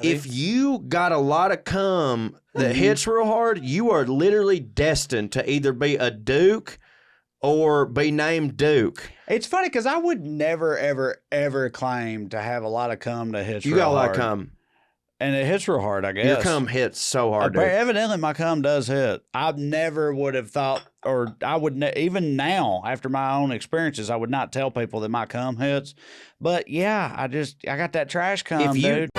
If you got a lot of cum that hits real hard, you are literally destined to either be a Duke or be named Duke. It's funny because I would never, ever, ever claim to have a lot of cum that hits real hard. You got a lot of cum. And it hits real hard, I guess. Your cum hits so hard, dude. Evidently, my cum does hit. I never would have thought, or I would, even now, after my own experiences, I would not tell people that my cum hits. But yeah, I got that trash cum, dude.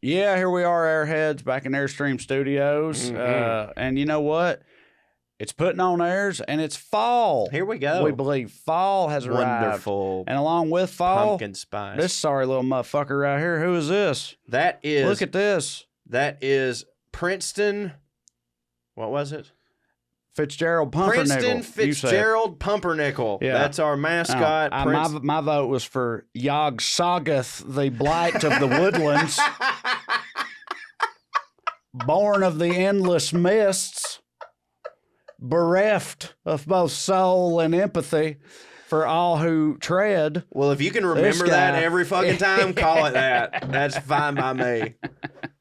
Yeah, here we are, Airheads, back in Airstream Studios. And you know what? It's Puttin On Airs, and it's fall. Here we go. We believe fall has arrived. Wonderful. And along with fall, pumpkin spice. This sorry little motherfucker right here. Who is this? That is. Look at this. That is Princeton. What was it? Fitzgerald Pumpernickel. Princeton Fitzgerald Pumpernickel. Yeah. That's our mascot. My vote was for Yog Soggoth, the blight of the woodlands. Born of the endless mists. Bereft of both soul and empathy for all who tread. Well, if you can remember that every fucking time, call it that. That's fine by me.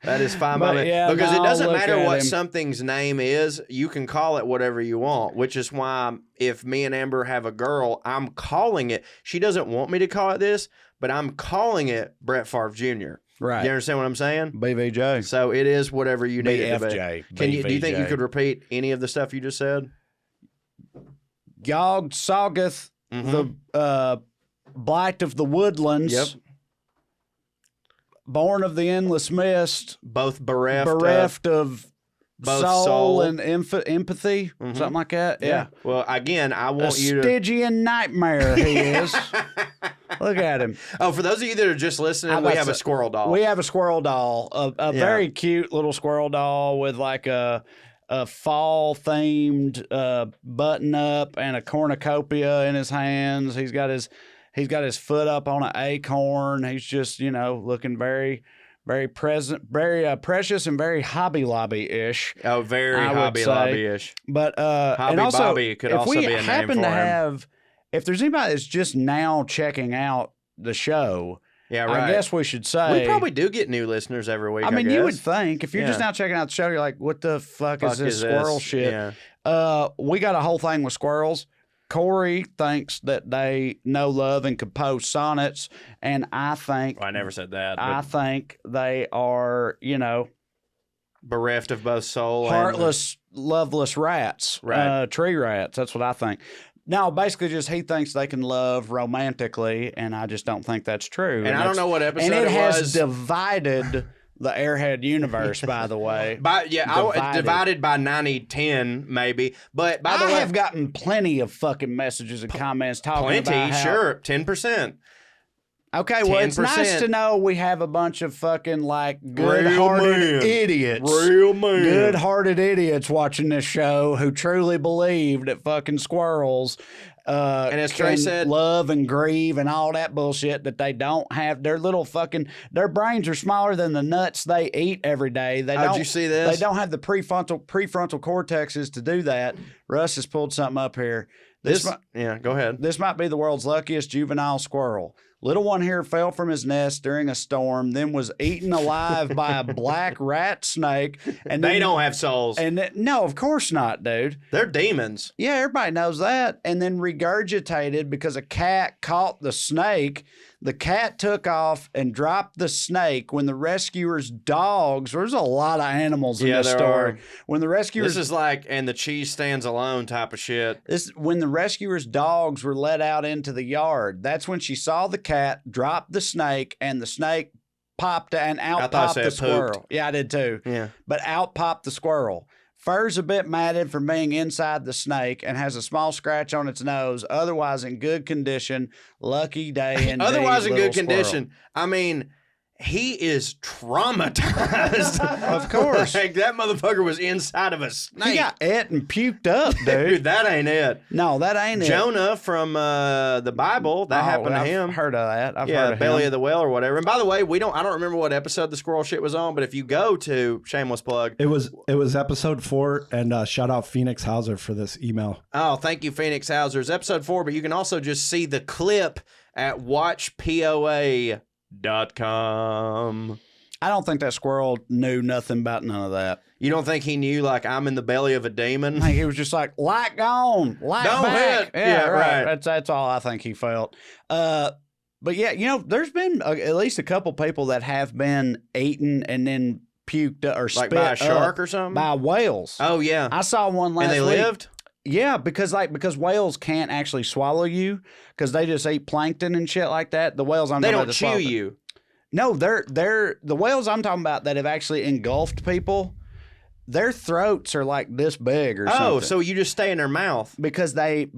That is fine by me. Yeah, because it doesn't matter what something's name is. You can call it whatever you want, which is why if me and Amber have a girl, I'm calling it. She doesn't want me to call it this, but I'm calling it Brett Favre Jr. Right. You understand what I'm saying? BVJ. So it is whatever you need it to be. BFJ. Do you think you could repeat any of the stuff you just said? Yog Soggoth, the blight of the woodlands. Yep. Born of the endless mist. Both bereft of both soul and empathy. Something like that. Yeah. Well, again, I want you to... Stygian nightmare he is. Look at him. Oh, for those of you that are just listening, we have a squirrel doll. We have a squirrel doll, a very cute little squirrel doll with like a fall-themed button-up and a cornucopia in his hands. He's got his foot up on an acorn. He's just, looking very, very very precious and very Hobby Lobby-ish. Oh, very Hobby Lobby-ish. But Hobby and also, Bobby could also be a name for him. If we happen to have... If there's anybody that's just now checking out the show, I guess we should say... We probably do get new listeners every week, I mean, you would think. If you're just now checking out the show, you're like, what the fuck is this squirrel shit? Yeah. We got a whole thing with squirrels. Corey thinks that they know, love, and compose sonnets, and I think... Well, I never said that. I think they are, bereft of both soul heartless, loveless rats. Right. Tree rats. That's what I think. No, basically just he thinks they can love romantically, and I just don't think that's true. And I don't know what episode it was. And it has was. Divided the Airhead universe, by the way. Divided by 90-10, maybe. But by the way, I have gotten plenty of fucking messages and comments talking about how... Sure, 10%. Okay, well, 10%. It's nice to know we have a bunch of fucking, good-hearted idiots. Real man. Good-hearted idiots watching this show who truly believe that fucking squirrels and as Trae said, love and grieve and all that bullshit that they don't have. Their little fucking... Their brains are smaller than the nuts they eat every day. Did you see this? They don't have the prefrontal cortexes to do that. Russ has pulled something up here. Go ahead. This might be the world's luckiest juvenile squirrel. Little one here fell from his nest during a storm, then was eaten alive by a black rat snake. And they don't have souls. No, of course not, dude. They're demons. Yeah, everybody knows that. And then regurgitated because a cat caught the snake. The cat took off and dropped the snake when the rescuer's dogs... There's a lot of animals in this story. When the rescuers... This is like, and the cheese stands alone type of shit. When the rescuer's dogs were let out into the yard, that's when she saw the cat drop the snake, and the snake popped and out popped the squirrel. Pooped. Yeah, I did too. Yeah. But out popped the squirrel. Fur's a bit matted from being inside the snake and has a small scratch on its nose. Otherwise in good condition. Lucky day indeed. Otherwise in good squirrel. Condition. I mean, he is traumatized. Of course. Like, that motherfucker was inside of a snake. He got et and puked up, dude. Dude, that ain't it. No, that ain't Jonah from the Bible, that happened to him. I've heard of that. I've yeah, heard of belly him. of the whale or whatever. And by the way, I don't remember what episode the squirrel shit was on, but if you go to shameless plug, it was episode 4, and shout out Phoenix Hauser for this email. Oh, thank you, Phoenix Hauser. It's episode 4, but you can also just see the clip at watchpoa.com. I don't think that squirrel knew nothing about none of that. You don't think he knew, like, I'm in the belly of a demon? I think he was just like, light gone, light Don't back. hit. Yeah, right. That's all I think he felt. But yeah, you know, there's been at least a couple people that have been eaten and then puked or spit by a shark or something? by whales. Oh, yeah. I saw one last week. And they lived? Yeah, because whales can't actually swallow you because they just eat plankton and shit like that. The whales they don't chew you. No, they're the whales I'm talking about that have actually engulfed people. Their throats are like this big or something. Oh, so you just stay in their mouth because they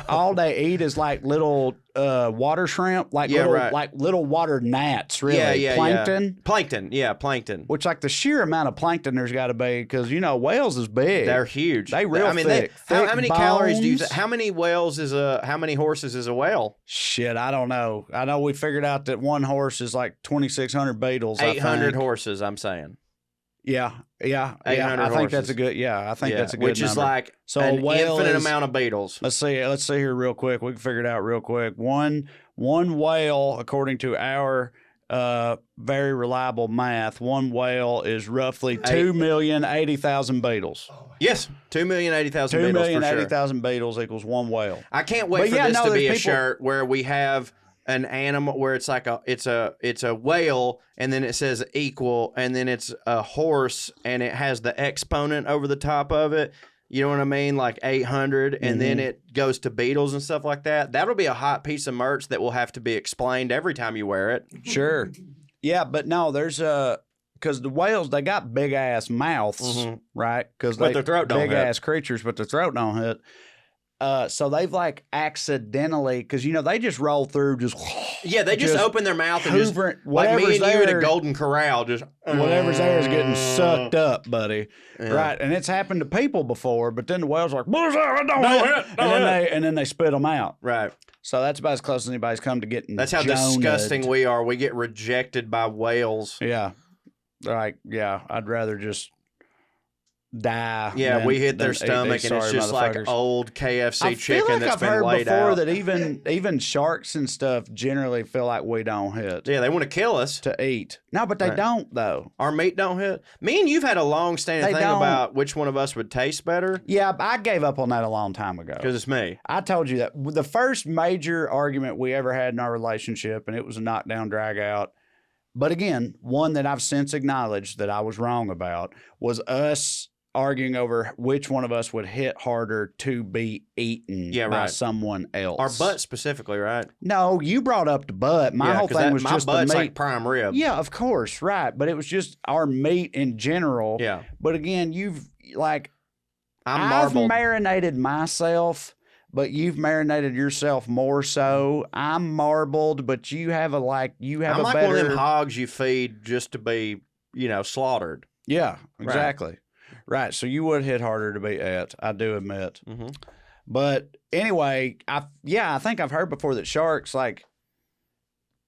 all they eat is like little water shrimp, like little water gnats, really. Plankton. Plankton. Which, like, the sheer amount of plankton there's got to be, because, you know, whales is big. They're huge. They real thick. How many bones. calories do you? How many horses is a whale? Shit, I don't know. I know we figured out that one horse is like 2,600 beetles. 800 horses. I'm saying. Yeah. 800 I think that's a good. Yeah, I think that's a good. Which number. is like so an a whale infinite amount of beetles. Let's see here real quick. We can figure it out real quick. One whale, according to our very reliable math, one whale is roughly 2,080,000 beetles. Yes, 2,080,000 beetles. 2,080,000 beetles equals one whale. I can't wait for this to be a shirt where we have an animal where it's like it's a whale, and then it says equal, and then it's a horse, and it has the exponent over the top of it. You know what I mean? Like 800, and then it goes to beetles and stuff like that. That'll be a hot piece of merch that will have to be explained every time you wear it. Sure. Yeah, but no, there's because the whales, they got big ass mouths, right? Because their throat don't hit. Big ass creatures, but their throat don't hit. So they've like accidentally, because, you know, they just roll through they just open their mouth and just like me and you at a Golden Corral, just whatever's there is getting sucked up, buddy. Yeah. Right, and it's happened to people before, but then the whales are like, what is that? Don't hit. And then they spit them out. Right. So that's about as close as anybody's come to getting. That's how disgusting we are. We get rejected by whales. Yeah. Like, yeah, I'd rather just die. Yeah, we hit their stomach, and it's just like old KFC chicken that's been laid out. I've heard before that even sharks and stuff generally feel like we don't hit. Yeah, they want to kill us to eat. No, but they don't, though. Our meat don't hit. Me and you've had a long-standing thing about which one of us would taste better. Yeah, I gave up on that a long time ago. Because it's me. I told you that. The first major argument we ever had in our relationship, and it was a knockdown, drag out, but again, one that I've since acknowledged that I was wrong about, was us arguing over which one of us would hit harder to be eaten by someone else. Our butt specifically, right? No, you brought up the butt. My whole thing was just the meat. My butt's like prime rib. Yeah, of course, right. But it was just our meat in general. Yeah. But again, I've marinated myself, but you've marinated yourself more so. I'm marbled, but you have I'm like one of them hogs you feed just to be, slaughtered. Yeah, exactly. Right, so you would hit harder to be at, I do admit. Mm-hmm. But anyway, I think I've heard before that sharks, like,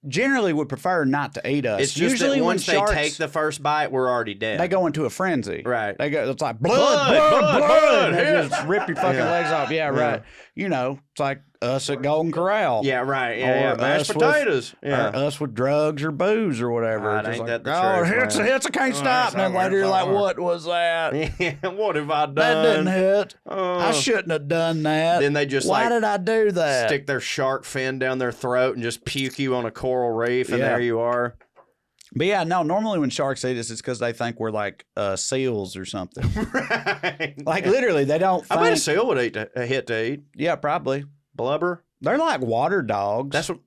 generally would prefer not to eat us. It's just usually that once they take the first bite, we're already dead. They go into a frenzy. Right. It's like, blood. And they just rip your fucking legs off. Yeah, right. Yeah. It's like us at Golden Corral. Yeah, right. Yeah, mashed potatoes. Or us with drugs or booze or whatever. Ain't like, that the truth, hits, I can't stop. And then later you're like, what was that? Yeah, what have I done? That didn't hit. I shouldn't have done that. Then they just Why did I do that? Stick their shark fin down their throat and just puke you on a coral reef, and there you are. But yeah, no, normally when sharks eat us, it's because they think we're like seals or something. Right. Like literally, they don't think... I bet a seal would hit to eat. Yeah, probably. Blubber? They're like water dogs. That's what...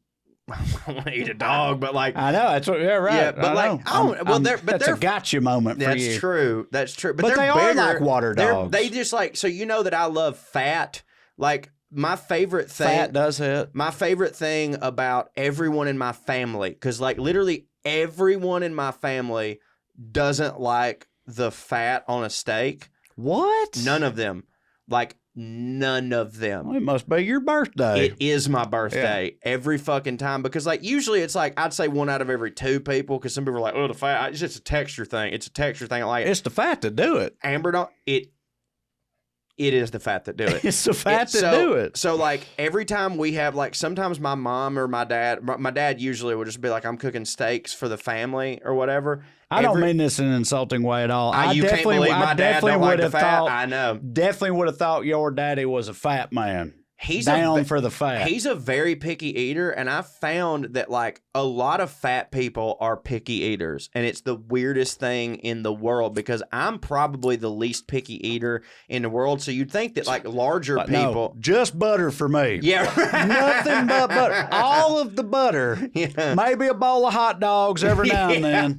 I don't want to eat a dog, but like... I know, that's what... Yeah, right. Yeah, but that's a gotcha moment for you. That's true. That's true. But they are like water dogs. They just like... So you know that I love fat. Like... My favorite thing... Fat does hit. My favorite thing about everyone in my family, because like literally everyone in my family doesn't like the fat on a steak. What? None of them. Like, none of them. Well, it must be your birthday. It is my birthday every fucking time because, like, usually it's like I'd say 1 out of every 2 people because some people are like, oh, the fat. It's just a texture thing. It's a texture thing. Like, it's the fat to do it. Amber don't. It is the fat that do it. It's the fat that do it. So, like, every time we have, like, sometimes my mom or my dad usually will just be like, I'm cooking steaks for the family or whatever. I don't mean this in an insulting way at all. You can't believe my dad don't like the fat. I know. Definitely would have thought your daddy was a fat man. He's down for the fat. He's a very picky eater, and I found that, like, a lot of fat people are picky eaters, and it's the weirdest thing in the world because I'm probably the least picky eater in the world. So you'd think that, like, larger people, no, just butter for me. Yeah, nothing but butter. All of the butter. Yeah. Maybe a bowl of hot dogs every now and then,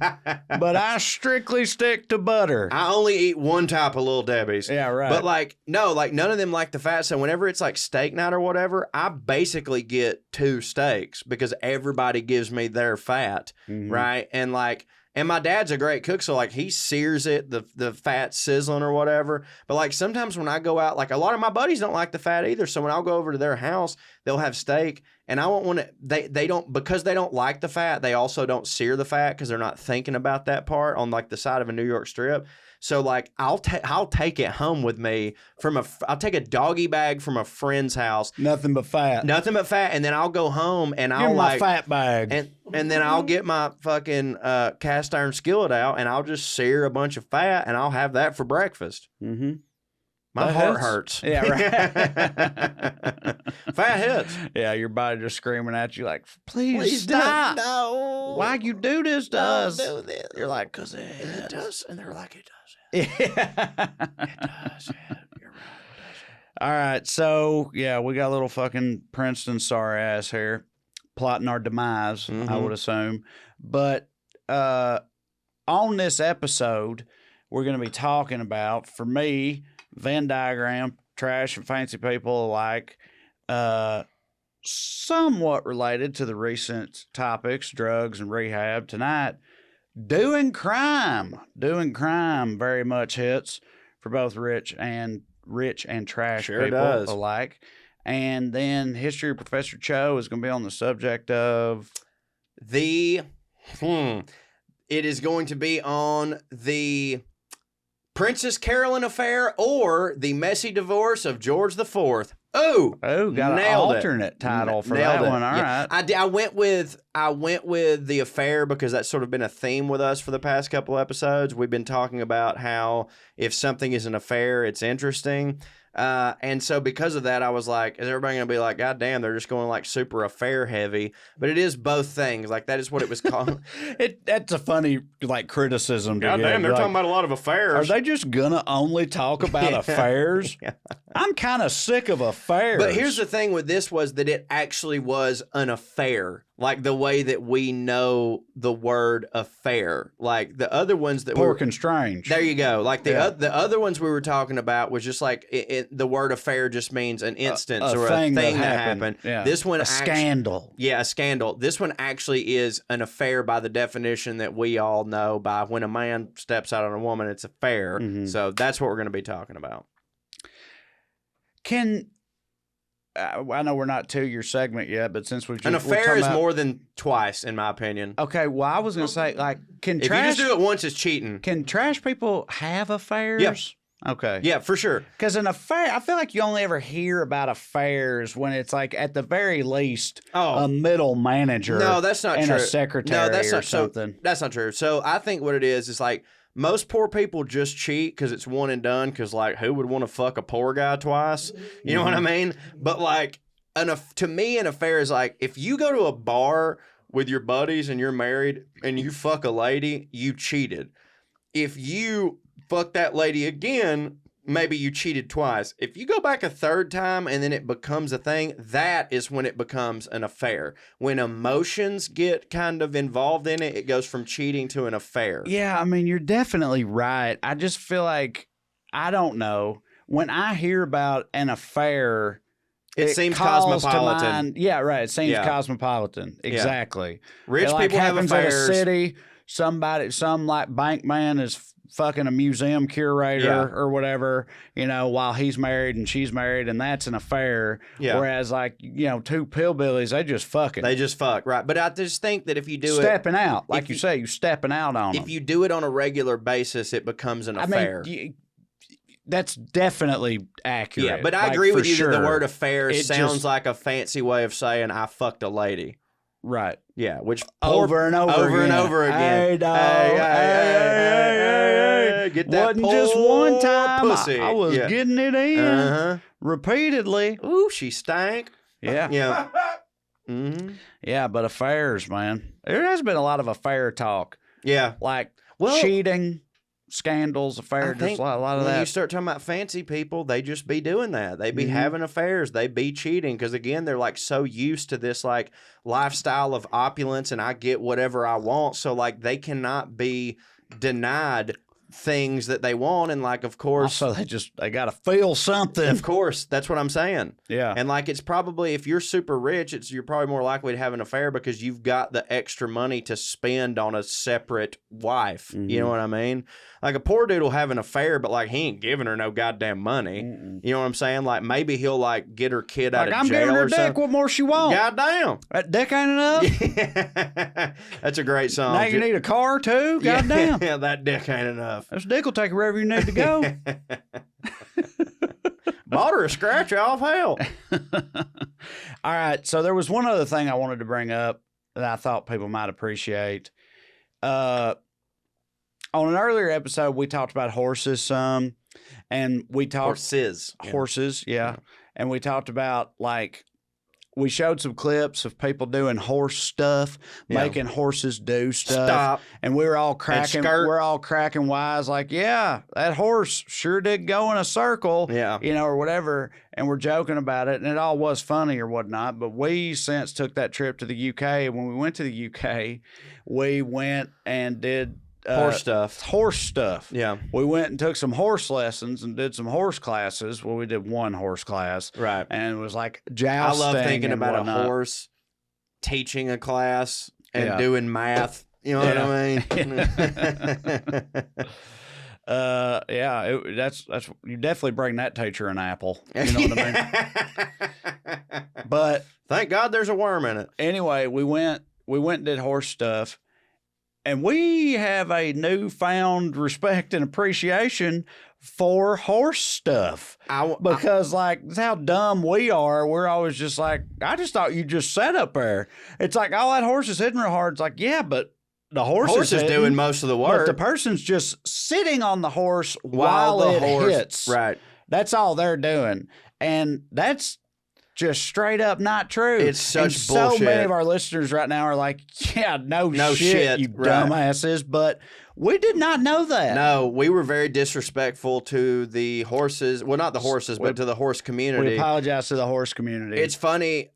but I strictly stick to butter. I only eat one type of Little Debbie's. Yeah, right. But, like, no, like, none of them like the fat. So whenever it's like steak night or whatever, I basically get 2 steaks because everybody gives me their fat, right? And, like, and my dad's a great cook, so, like, he sears it, the fat sizzling or whatever. But, like, sometimes when I go out, like, a lot of my buddies don't like the fat either. So when I'll go over to their house, they'll have steak, and I won't want to. They don't, because they don't like the fat. They also don't sear the fat because they're not thinking about that part on, like, the side of a New York strip. So, like, I'll take it home with me I'll take a doggy bag from a friend's house. Nothing but fat. Nothing but fat. And then I'll go home and I'll my fat bag. And then I'll get my fucking cast iron skillet out and I'll just sear a bunch of fat and I'll have that for breakfast. Mm-hmm. My heart hurts. Yeah, right. Fat hits. Yeah, your body just screaming at you like, please stop. No. Why you do this to us? Don't do this. You're like, because it does. And they're like, it does. Yeah. It does. Yeah, you're right. All right. So, yeah, we got a little fucking Princeton sorry ass here plotting our demise, I would assume. But on this episode, we're going to be talking about, for me, Venn diagram, trash and fancy people alike, somewhat related to the recent topics, drugs and rehab. Tonight, doing crime very much hits for both rich and trash people alike. And then History of Professor Cho is going to be on the subject of it is going to be on the Princess Carolyn affair or the messy divorce of George IV. Oh, got an alternate title for that one. All right. I went with the affair because that's sort of been a theme with us for the past couple episodes. We've been talking about how if something is an affair, it's interesting. And so because of that, I was like, is everybody going to be like, God damn, they're just going like super affair heavy? But it is both things. Like that is what it was called. That's a funny like criticism. God damn, they're talking about a lot of affairs. Are they just going to only talk about affairs? Yeah. I'm kind of sick of affairs. But here's the thing with this was that it actually was an affair. Like the way that we know the word affair. Like the other ones that Pork and Strange. There you go. Like the other ones we were talking about was just like the word affair just means an instance or a thing that happened. Yeah. This one scandal. Yeah, a scandal. This one actually is an affair by the definition that we all know by when a man steps out on a woman, it's affair. So that's what we're going to be talking about. I know we're not to your segment yet, but since we've just... An affair is more than twice, in my opinion. Okay, well, I was going to say, like, if you just do it once, it's cheating. Can trash people have affairs? Yes. Okay. Yeah, for sure. Because an affair, I feel like you only ever hear about affairs when it's like, at the very least, a middle manager. No, that's not and true. A secretary or something. So, that's not true. So I think what it is like, most poor people just cheat because it's one and done. Because like, who would want to fuck a poor guy twice? You know what I mean? But like, to me, an affair is like if you go to a bar with your buddies and you're married and you fuck a lady, you cheated. If you fuck that lady again, maybe you cheated twice. If you go back a third time and then it becomes a thing, that is when it becomes an affair. When emotions get kind of involved in it, it goes from cheating to an affair. Yeah, I mean, you're definitely right. I just feel like, I don't know, when I hear about an affair, It seems cosmopolitan. Yeah, right. It seems cosmopolitan. Exactly. Rich it people have happens affairs. In a city. Some like bank man is fucking a museum curator or whatever, while he's married and she's married, and that's an affair. Yeah. Whereas like, two pillbillies, they just fucking. They just fuck, right. But I just think that if you do stepping out, like you say, you're stepping out on them. If you do it on a regular basis, it becomes an affair. That's definitely accurate. Yeah, but I agree with you that the word affair sounds like a fancy way of saying I fucked a lady. Right. Yeah, which over and over again. Hey, dog. Hey. Get that wasn't just one time. Pussy. I was getting it in repeatedly. Ooh, she stank. Yeah. Yeah. Mm-hmm. Yeah, but affairs, man. There has been a lot of affair talk. Yeah. Like cheating, scandals, affairs, just a lot of that. When you start talking about fancy people, they just be doing that. They be having affairs. They be cheating because, again, they're like so used to this like lifestyle of opulence and I get whatever I want. So like they cannot be denied things that they want, and like of course also they gotta feel something. Of course, that's what I'm saying. Yeah. And like it's probably, if you're super rich, you're probably more likely to have an affair because you've got the extra money to spend on a separate wife. You know what I mean? Like a poor dude will have an affair, but like he ain't giving her no goddamn money. You know what I'm saying? Like maybe he'll like get her kid out of jail. I'm giving her or dick. something. What more she want? Goddamn. That dick ain't enough. That's a great song. Now you need a car too. Goddamn. Yeah, that dick ain't enough. This dick will take you wherever you need to go. Bought her a scratch off hell. All right. So there was one other thing I wanted to bring up that I thought people might appreciate. On an earlier episode, we talked about horses some, and we talked horses, yeah. And we talked about like we showed some clips of people doing horse stuff, making horses do stuff. And we were all cracking wise, like, yeah, that horse sure did go in a circle, or whatever. And we're joking about it, and it all was funny or whatnot. But we since took that trip to the UK. And when we went to the UK, we went and did horse stuff. Yeah. We went and took some horse lessons and did some horse classes. Well, we did one horse class. Right. And it was like jousting. I love thinking about whatnot. a horse teaching a class and doing math. You know what I mean? That's you definitely bring that teacher an apple. You know what I mean? But thank God there's a worm in it. Anyway, we went and did horse stuff. And we have a newfound respect and appreciation for horse stuff. Because, like, that's how dumb we are. We're always just like, I just thought you just sat up there. It's like, oh, that horse is hitting real hard. It's like, yeah, but the horse is doing most of the work. But the person's just sitting on the horse while it hits. Right. That's all they're doing. And that's just straight up not true. It's such bullshit. So many of our listeners right now are like, yeah, no shit, you dumbasses. But we did not know that. No, we were very disrespectful to the horses. Well, not the horses, but to the horse community. We apologize to the horse community. It's funny,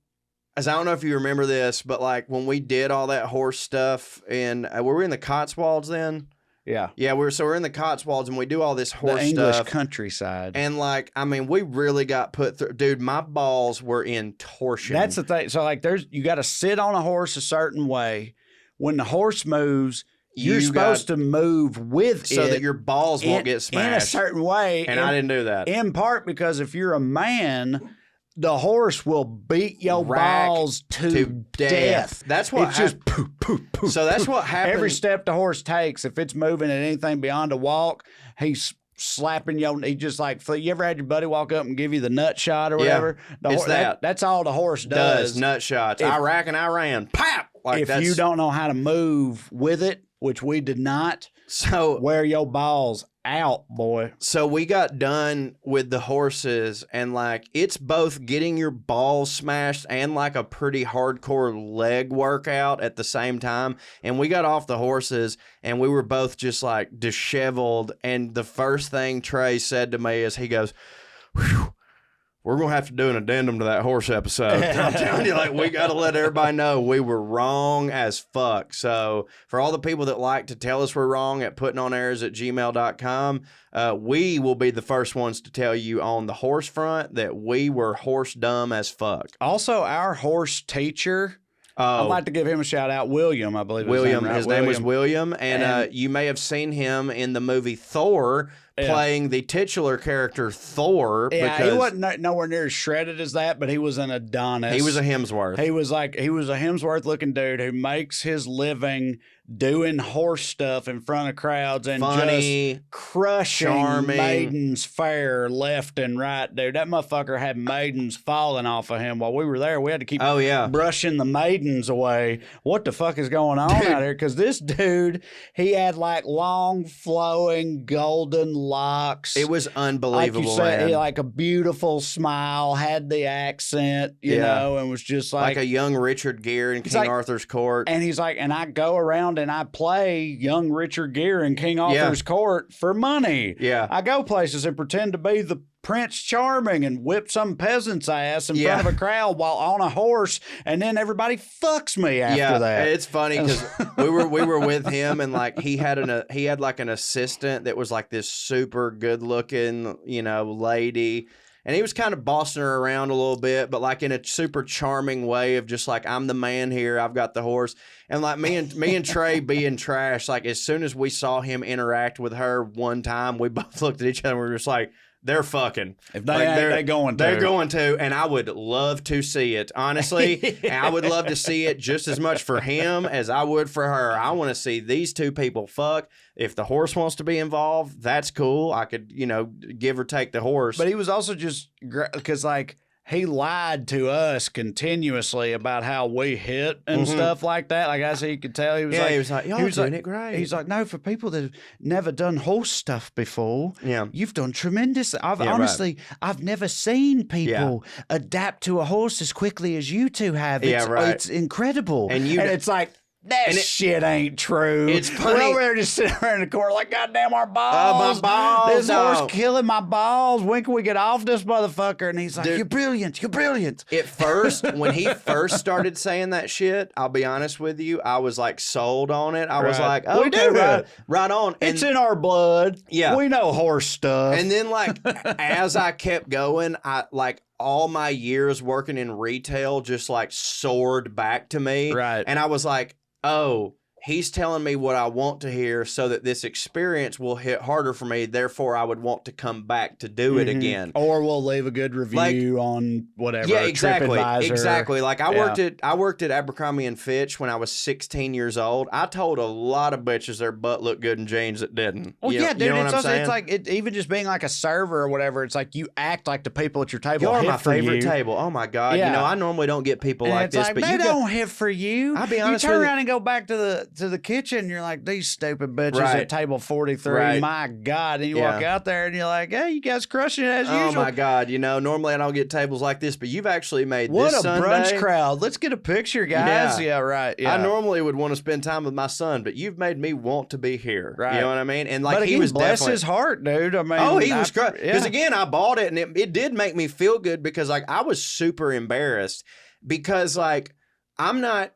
as I don't know if you remember this, but like when we did all that horse stuff, and were we in the Cotswolds then? Yeah. Yeah, we're in the Cotswolds and we do all this horse stuff. The English countryside. And like, I mean, we really got put through. Dude, my balls were in torsion. That's the thing. So like you got to sit on a horse a certain way. When the horse moves, you're supposed to move with it. So that your balls won't get smashed. In a certain way. And I didn't do that. In part because if you're a man, the horse will beat your balls to death. That's what it's just poof, poof, poof. So that's what happens. Every step the horse takes, if it's moving at anything beyond a walk, he's slapping he just like, you ever had your buddy walk up and give you the nut shot or whatever? That's all the horse does. Nut shots. Iraq and Iran. Pap! Like if you don't know how to move with it, which we did not, wear your balls out, boy. So we got done with the horses, and like it's both getting your balls smashed and like a pretty hardcore leg workout at the same time. And we got off the horses and we were both just like disheveled. And the first thing Trae said to me is he goes, "Whew, we're going to have to do an addendum to that horse episode. I'm telling you, like, we got to let everybody know we were wrong as fuck. So for all the people that like to tell us we're wrong at puttinonairs@gmail.com, we will be the first ones to tell you on the horse front that we were horse dumb as fuck. Also, our horse teacher, I'd like to give him a shout out. William, I believe. His name was William, and you may have seen him in the movie Thor playing the titular character Thor. Yeah, he wasn't nowhere near as shredded as that, but he was an Adonis. He was a Hemsworth. He was a Hemsworth looking dude who makes his living doing horse stuff in front of crowds and funny, just crushing charming maidens fair left and right, dude. That motherfucker had maidens falling off of him while we were there. We had to keep brushing the maidens away. What the fuck is going on out here? Because this dude, he had like long flowing golden locks. It was unbelievable, like you said, he like a beautiful smile, had the accent, you know, and was just like a young Richard Gere in King Arthur's court. And he's like, and I go around and I play young Richard Gere in King Arthur's court for money. Yeah. I go places and pretend to be the Prince Charming and whip some peasant's ass in front of a crowd while on a horse, and then everybody fucks me after that. It's funny because we were with him, and like he had like an assistant that was like this super good looking, you know, lady. And he was kind of bossing her around a little bit, but like in a super charming way of just like, I'm the man here. I've got the horse. And like me and Trae being trash, like as soon as we saw him interact with her one time, we both looked at each other and we were just like, they're fucking. If they ain't, they're going to. They're going to, and I would love to see it, honestly. And I would love to see it just as much for him as I would for her. I want to see these two people fuck. If the horse wants to be involved, that's cool. I could, you know, give or take the horse. But he was also just, because like, he lied to us continuously about how we hit and stuff like that. Like I said, you could tell he was like, y'all doing it great. He's like, no, for people that have never done horse stuff before, you've done tremendous. I've never seen people adapt to a horse as quickly as you two have. It's incredible. And it's like, that shit ain't true. It's funny. We're over there just sitting around in the corner like, goddamn, our balls. My balls. This horse killing my balls. When can we get off this motherfucker? And he's like, dude, you're brilliant. You're brilliant. At first, when he first started saying that shit, I'll be honest with you, I was like sold on it. I was like, okay, right on. And it's in our blood. Yeah. We know horse stuff. And then like, as I kept going, I like, all my years working in retail just like soared back to me. Right. And I was like, oh, he's telling me what I want to hear so that this experience will hit harder for me. Therefore, I would want to come back to do it again. Or we'll leave a good review on whatever. Yeah, exactly. TripAdvisor. Exactly. Like I worked at Abercrombie and Fitch when I was 16 years old. I told a lot of bitches their butt looked good in jeans that didn't. Well, dude. You know it's like even just being like a server or whatever. It's like you act like the people at your table. You're my favorite table. Oh my god. Yeah. You know, I normally don't get people and like it's this, like, but they don't hit for you. I'll be honest. You turn around and go back to the kitchen. You're like, these stupid bitches at table 43. My God. And you walk out there and you're like, hey, you guys crushing it as usual. Oh my God. You know, normally I don't get tables like this, but you've actually made what this Sunday. What a brunch crowd. Let's get a picture, guys. Yeah, right. Yeah. I normally would want to spend time with my son, but you've made me want to be here. Right. You know what I mean? And like, but again, he was bless his heart, dude. I mean, he was great. Because again, I bought it and it did make me feel good because like I was super embarrassed because like I'm not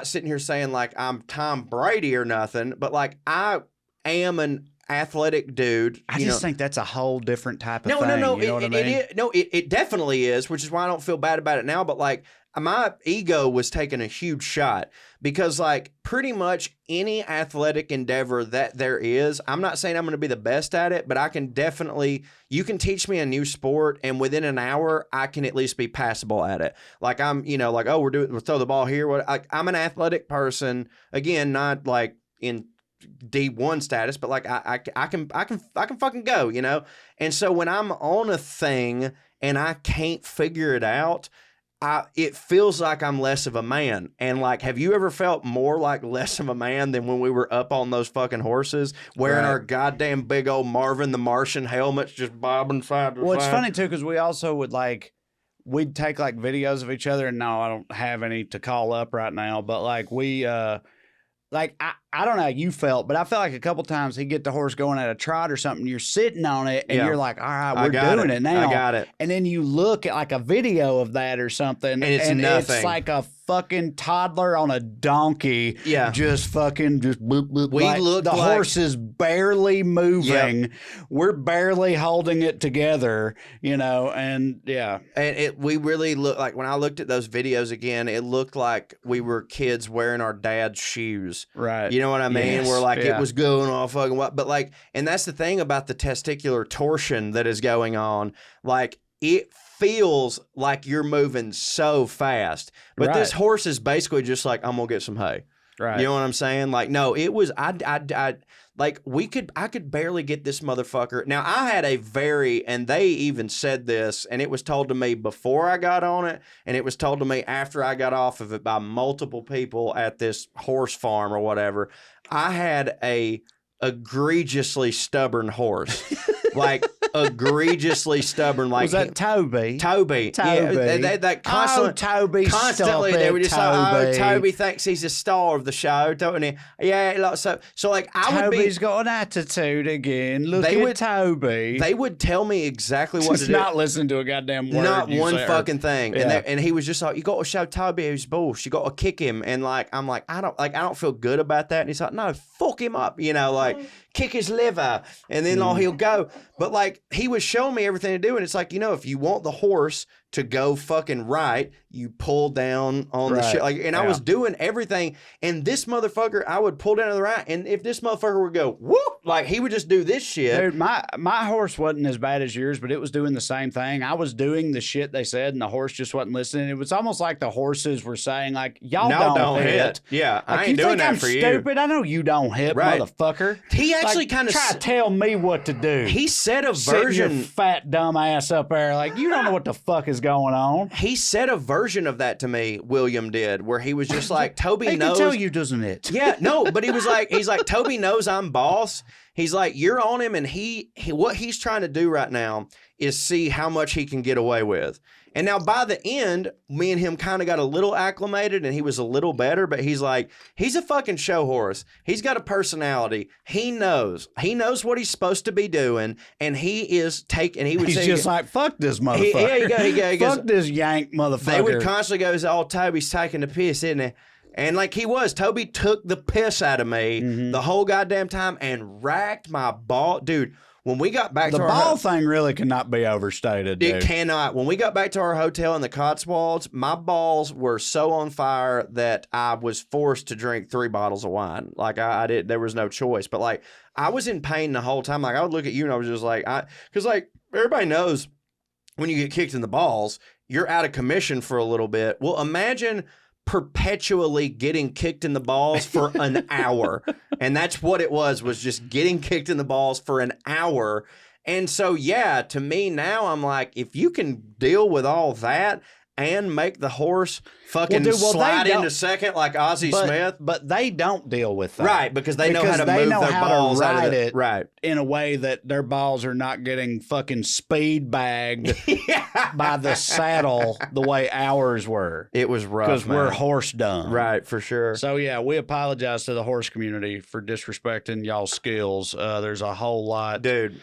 sitting here saying like I'm Tom Brady or nothing, but like I am an athletic dude. I just think that's a whole different type of thing. No. You know what I mean? It definitely is, which is why I don't feel bad about it now. But like my ego was taking a huge shot because like pretty much any athletic endeavor that there is, I'm not saying I'm going to be the best at it, but I can definitely, you can teach me a new sport and within an hour, I can at least be passable at it. Like I'm, you know, like, oh, we'll throw the ball here. I'm an athletic person, again, not like in D1 status, but like I can fucking go, you know? And so when I'm on a thing and I can't figure it out, it feels like I'm less of a man. And like, have you ever felt more like less of a man than when we were up on those fucking horses wearing our goddamn big old Marvin the Martian helmets just bobbing side to side? Well, it's funny too, because we also would like, we'd take like videos of each other, and no, I don't have any to call up right now, but like like, I don't know how you felt, but I felt like a couple times he'd get the horse going at a trot or something. You're sitting on it and you're like, all right, we're doing it now. I got it. And then you look at like a video of that or something. And it's nothing. It's like a fucking toddler on a donkey. Yeah. Just boop, boop. The horse is barely moving. Yep. We're barely holding it together, you know, and yeah. And we really look like, when I looked at those videos again, it looked like we were kids wearing our dad's shoes. Right. You know what I mean? Yes. Where like it was going all fucking what, but like, and that's the thing about the testicular torsion that is going on. Like, it feels like you're moving so fast, but this horse is basically just like, I'm gonna get some hay. Right. You know what I'm saying? Like, no, it was, I could barely get this motherfucker. Now, I had and they even said this, and it was told to me before I got on it, and it was told to me after I got off of it by multiple people at this horse farm or whatever. I had a egregiously stubborn horse. Like, egregiously stubborn. Like, was that Toby? Toby. Yeah, that Toby, constantly they were just like, oh, Toby thinks he's a star of the show, don't he? Yeah, like, so like Toby's got an attitude again. Look at Toby. They would tell me exactly what to do. Not listen to a goddamn word. Not one fucking thing. Yeah. And he was just like, you got to show Toby who's bullshit. You got to kick him. And like, I'm like, I don't feel good about that. And he's like, no, fuck him up. You know, like, kick his liver, and then he'll go. But like, he was showing me everything to do, and it's like, you know, if you want the horse to go fucking right, you pull down on the shit. Like, and I was doing everything, and this motherfucker, I would pull down to the right, and if this motherfucker would go whoop, like, he would just do this shit. Dude, my horse wasn't as bad as yours, but it was doing the same thing. I was doing the shit they said, and the horse just wasn't listening. It was almost like the horses were saying, like, y'all don't hit. Yeah, like, I ain't doing that for you. You think I'm stupid? I know you don't hit, motherfucker. He actually kind of try to tell me what to do. He said a Sitting version. your fat dumb ass up there, like, you don't know what the fuck is going on. He said a version of that to me. William did, where he was just like, Toby knows. He can tell you, doesn't it? Yeah, no, but he was like, he's like, Toby knows I'm boss. He's like, you're on him, and he what he's trying to do right now is see how much he can get away with. And now by the end, me and him kind of got a little acclimated, and he was a little better, but he's like, he's a fucking show horse. He's got a personality. He knows what he's supposed to be doing, and he's just like, fuck this motherfucker. He goes, fuck this yank motherfucker. They would constantly go, oh, Toby's taking the piss, isn't he? And like, he was. Toby took the piss out of me the whole goddamn time and racked my ball. Dude, when we got back to our ball thing really cannot be overstated, dude. It cannot. When we got back to our hotel in the Cotswolds, my balls were so on fire that I was forced to drink 3 bottles of wine. Like, I did. There was no choice. But like, I was in pain the whole time. Like, I would look at you and I was just like, because like, everybody knows when you get kicked in the balls, you're out of commission for a little bit. Well, imagine perpetually getting kicked in the balls for an hour. And that's what it was just getting kicked in the balls for an hour. And so, yeah, to me now, I'm like, if you can deal with all that and make the horse fucking slide into second like Ozzie Smith. But they don't deal with that. Right, because they know how to move their balls out of it. Right. In a way that their balls are not getting fucking speed bagged by the saddle the way ours were. It was rough, because we're horse dumb. Right, for sure. So, yeah, we apologize to the horse community for disrespecting y'all's skills. There's a whole lot. Dude.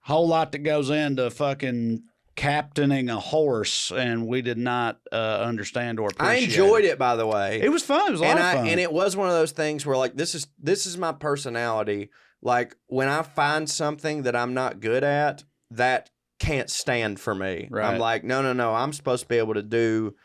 Whole lot that goes into fucking captaining a horse, and we did not understand or appreciate. I enjoyed it, by the way. It was fun. It was a lot of fun. And it was one of those things where, like, this is my personality. Like, when I find something that I'm not good at, that can't stand for me. Right. I'm like, no. I'm supposed to be able to do.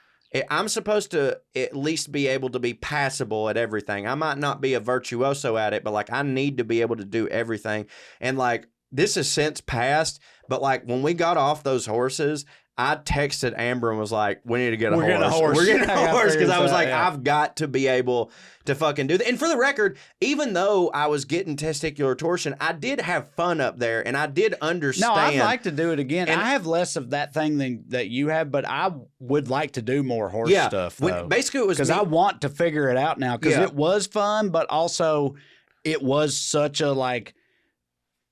I'm supposed to at least be able to be passable at everything. I might not be a virtuoso at it, but like, I need to be able to do everything. And like, this has since passed, but like, when we got off those horses, I texted Amber and was like, we need to get a horse. We're getting a horse. Because I was like, I've got to be able to fucking do that. And for the record, even though I was getting testicular torsion, I did have fun up there, and I did understand. No, I'd like to do it again. And I have less of that thing than that you have, but I would like to do more horse stuff. Basically, it was because I want to figure it out now, because it was fun, but also it was such a like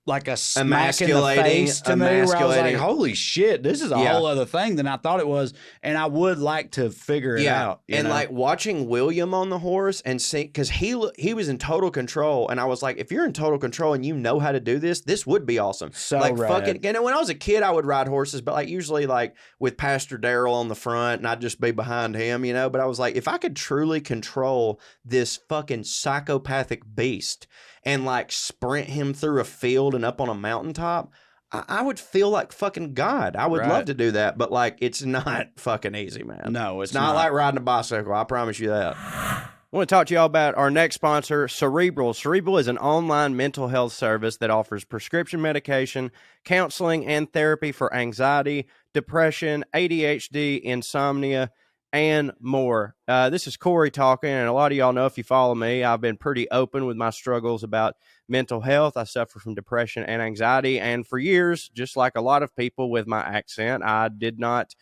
like a smack in the face to me where I was like, holy shit, this is a whole other thing than I thought it was. And I would like to figure it out. And like watching William on the horse and see, because he was in total control. And I was like, if you're in total control and you know how to do this would be awesome. So like rad. Fucking, and when I was a kid, I would ride horses, but like usually like with Pastor Darrell on the front and I'd just be behind him, you know, but I was like, if I could truly control this fucking psychopathic beast and like sprint him through a field and up on a mountaintop, I would feel like fucking God. I would love to do that, but like it's not fucking easy, man. No, it's not like riding a bicycle. I promise you that. I want to talk to y'all about our next sponsor, Cerebral. Cerebral is an online mental health service that offers prescription medication, counseling, and therapy for anxiety, depression, ADHD, insomnia, and more. This is Corey talking, and a lot of y'all know if you follow me, I've been pretty open with my struggles about mental health. I suffer from depression and anxiety, and for years, just like a lot of people with my accent, I did not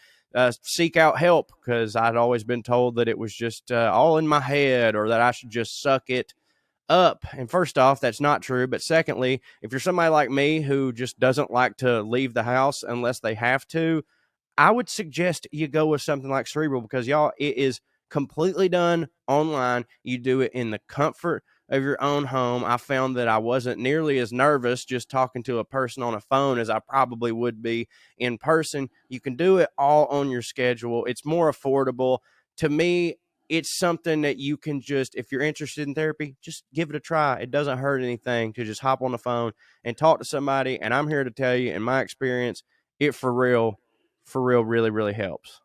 seek out help because I'd always been told that it was just all in my head or that I should just suck it up. And first off, that's not true. But secondly, if you're somebody like me who just doesn't like to leave the house unless they have to, I would suggest you go with something like Cerebral because, y'all, it is completely done online. You do it in the comfort of your own home. I found that I wasn't nearly as nervous just talking to a person on a phone as I probably would be in person. You can do it all on your schedule. It's more affordable. To me, it's something that you can just, if you're interested in therapy, just give it a try. It doesn't hurt anything to just hop on the phone and talk to somebody. And I'm here to tell you, in my experience, it for real really, really helps.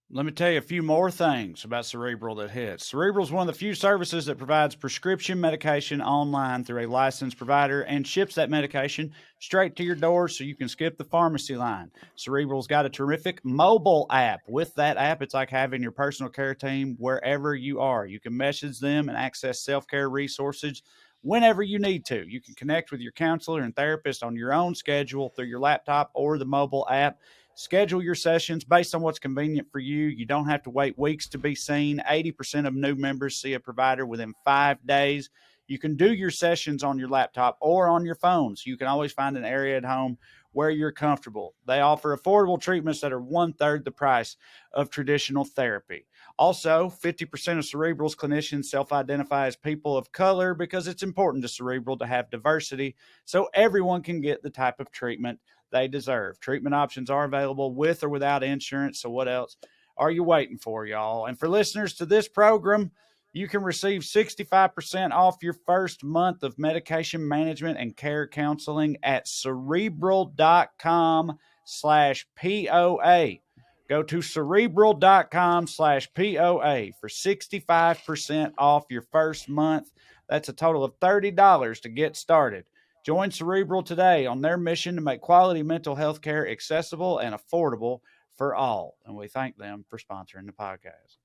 Let me tell you a few more things about Cerebral that hits. Cerebral is one of the few services that provides prescription medication online through a licensed provider and ships that medication straight to your door so you can skip the pharmacy line. Cerebral's got a terrific mobile app. With that app, it's like having your personal care team wherever you are. You can message them and access self-care resources whenever you need to. You can connect with your counselor and therapist on your own schedule through your laptop or the mobile app. Schedule your sessions based on what's convenient for you. You don't have to wait weeks to be seen. 80% of new members see a provider within 5 days. You can do your sessions on your laptop or on your phone, so you can always find an area at home where you're comfortable. They offer affordable treatments that are 1/3 the price of traditional therapy. Also, 50% of Cerebral's clinicians self-identify as people of color because it's important to Cerebral to have diversity so everyone can get the type of treatment they deserve. Treatment options are available with or without insurance, so what else are you waiting for, y'all? And for listeners to this program, you can receive 65% off your first month of medication management and care counseling at cerebral.com/POA. Go to cerebral.com/POA for 65% off your first month. That's a total of $30 to get started. Join Cerebral today on their mission to make quality mental health care accessible and affordable for all. And we thank them for sponsoring the podcast.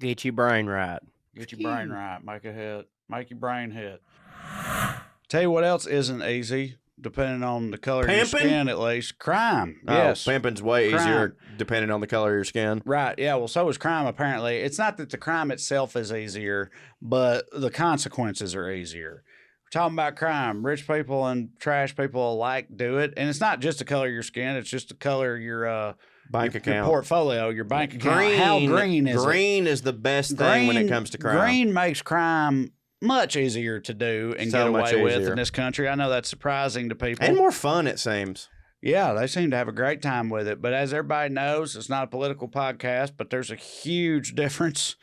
Get your brain right. Get your brain right. Make a hit. Make your brain hit. Tell you what else isn't easy, depending on the color of your skin, at least. Crime. Yes. Pimping's way easier depending on the color of your skin. Right. Yeah. Well, so is crime, apparently. It's not that the crime itself is easier, but the consequences are easier. Talking about crime, rich people and trash people alike do it, and it's not just the color of your skin; it's just the color of your bank account, your portfolio, your bank account. How green is it? Green is the best thing when it comes to crime. Green makes crime much easier to do and get away with in this country. I know that's surprising to people, and more fun, it seems. Yeah, they seem to have a great time with it. But as everybody knows, it's not a political podcast, but there's a huge difference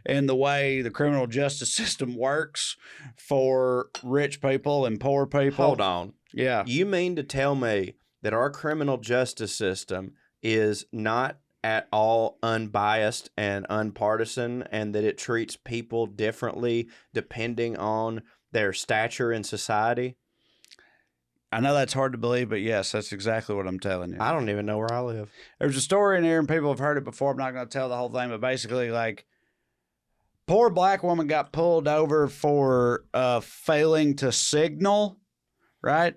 in the way the criminal justice system works for rich people and poor people. Hold on. Yeah. You mean to tell me that our criminal justice system is not at all unbiased and unpartisan, and that it treats people differently depending on their stature in society? I know that's hard to believe, but yes, that's exactly what I'm telling you. I don't even know where I live. There's a story in here, and people have heard it before. I'm not going to tell the whole thing, but basically, like, poor black woman got pulled over for failing to signal, right?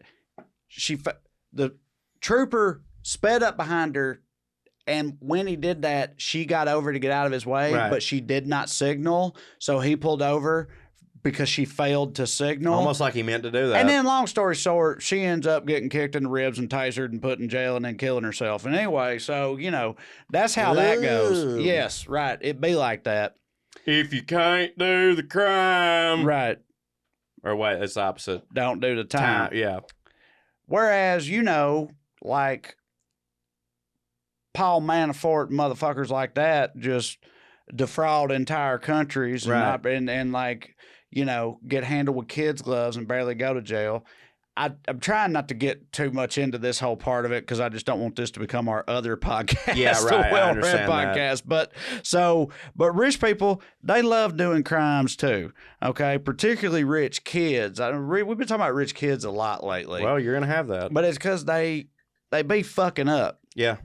The trooper sped up behind her, and when he did that, she got over to get out of his way, but she did not signal, so he pulled over because she failed to signal. Almost like he meant to do that. And then, long story short, she ends up getting kicked in the ribs and tasered and put in jail and then killing herself. And anyway, so, that's how that goes. Yes, right. It be like that. If you can't do the crime. Right. Or wait, it's the opposite. Don't do the time. Yeah. Whereas, like Paul Manafort and motherfuckers like that just defraud entire countries and like, get handled with kids' gloves and barely go to jail. I'm trying not to get too much into this whole part of it because I just don't want this to become our other podcast. Yeah, right. Well-read podcast. But rich people, they love doing crimes too. Okay, particularly rich kids. We've been talking about rich kids a lot lately. Well, you're gonna have that, but it's because they be fucking up. Yeah,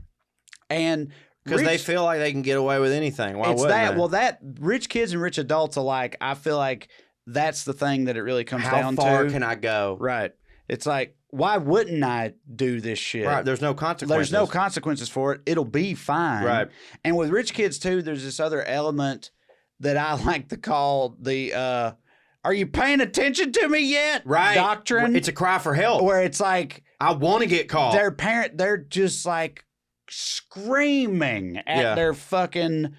and because they feel like they can get away with anything. Why wouldn't they? Well, that rich kids and rich adults alike, I feel like that's the thing that it really comes down to. How far can I go? Right. It's like, why wouldn't I do this shit? Right. There's no consequences. There's no consequences for it. It'll be fine. Right. And with rich kids, too, there's this other element that I like to call the, are you paying attention to me yet? Right. Doctrine. It's a cry for help. Where it's like, I want to get caught. They're just like screaming at their fucking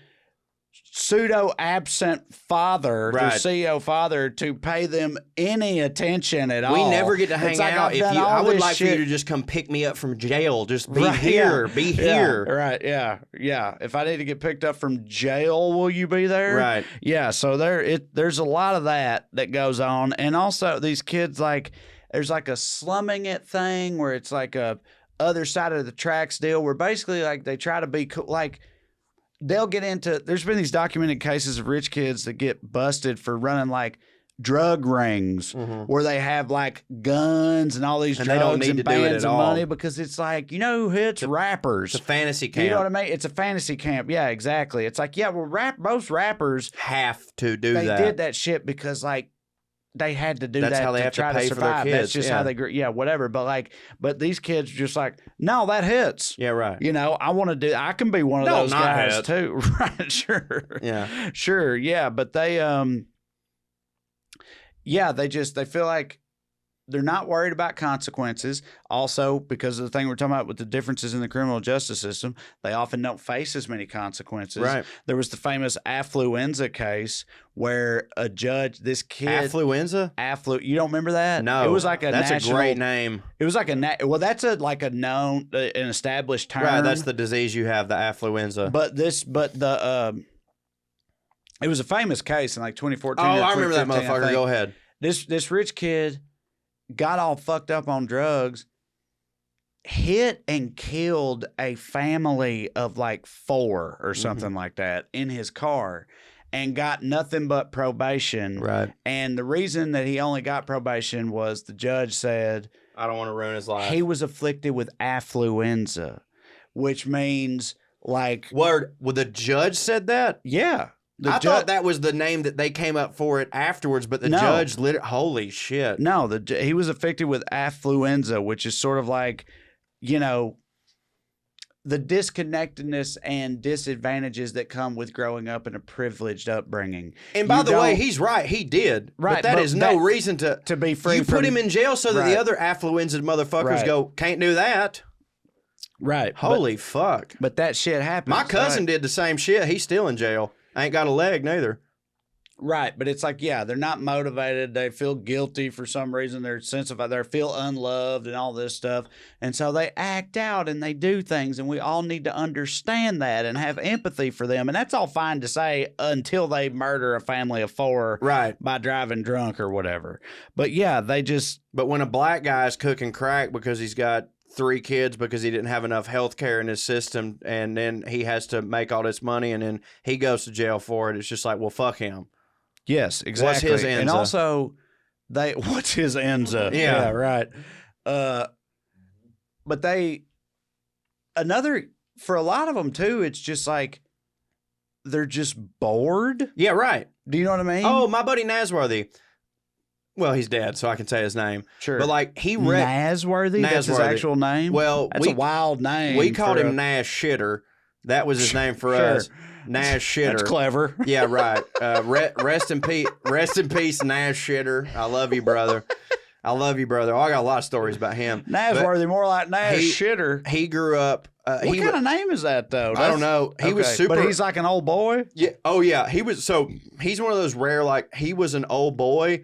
pseudo-absent father, their CEO father, to pay them any attention at all. We never get to hang out. I would like for you to just come pick me up from jail. Just be here. Yeah. Be here. Right. Yeah. Yeah. If I need to get picked up from jail, will you be there? Right. Yeah. So there's a lot of that goes on. And also these kids, like, there's like a slumming it thing where it's like a other side of the tracks deal where basically like they try to be cool. Like, they'll get into, there's been these documented cases of rich kids that get busted for running like drug rings where they have like guns and all these drugs they don't need and to do it bands at of all. money because it's like, who hits rappers? It's a fantasy camp. You know what I mean? It's a fantasy camp. Yeah, exactly. It's like, most rappers have to do that. They did that shit because like they had to do That's that how they to have try to pay to for their survive. kids. That's just how they grew. Yeah, whatever. But these kids are just like, no, that hits. Yeah, right. I want to do. I can be one of those guys too. Right? Sure. Yeah. Sure. Yeah. But they, they feel like they're not worried about consequences. Also, because of the thing we're talking about with the differences in the criminal justice system, they often don't face as many consequences. Right. There was the famous affluenza case where a judge, this kid. Affluenza? You don't remember that? No. It was like That's a great name. It was like that's like a known, an established term. Right. That's the disease you have, the affluenza. It was a famous case in like 2014. Oh, I remember that motherfucker. Go ahead. This rich kid got all fucked up on drugs, hit and killed a family of like 4 or something like that in his car and got nothing but probation. Right. And the reason that he only got probation was the judge said, I don't want to ruin his life. He was afflicted with affluenza, which means like... Word. Well, the judge said that? Yeah. I thought that was the name that they came up for it afterwards, but the judge holy shit. No, he was affected with affluenza, which is sort of like, the disconnectedness and disadvantages that come with growing up in a privileged upbringing. And by the way, he's right. He did. Right. But that is no reason to be free You put him in jail so that the other affluenza motherfuckers go, can't do that. Right. Holy fuck. But that shit happens. My cousin did the same shit. He's still in jail. I ain't got a leg neither. Right, but it's like, they're not motivated. They feel guilty for some reason. They feel unloved and all this stuff. And so they act out and they do things, and we all need to understand that and have empathy for them. And that's all fine to say until they murder a family of 4 by driving drunk or whatever. But But when a black guy's cooking crack because he's got 3 kids because he didn't have enough health care in his system, and then he has to make all this money, and then he goes to jail for it. It's just like, well, fuck him. Yes, exactly. What's his Enza? And also, what's his Enza? Yeah, right. But for a lot of them too, it's just like they're just bored. Yeah, right. Do you know what I mean? Oh, my buddy Nasworthy. Well, he's dead, so I can say his name. Sure. But like Nasworthy? That's his actual name? Well, that's a wild name. We called him Nash Shitter That was his name for us. Nash Shitter. That's clever. Yeah, right. Rest in peace, Nash Shitter. I love you, brother. I love you, brother. Oh, I got a lot of stories about him. Nashworthy, more like Nash Shitter. He grew up. What kind of name is that, though? I don't know. He was super. But he's like an old boy? Yeah. Oh, yeah. He's one of those rare, like, he was an old boy,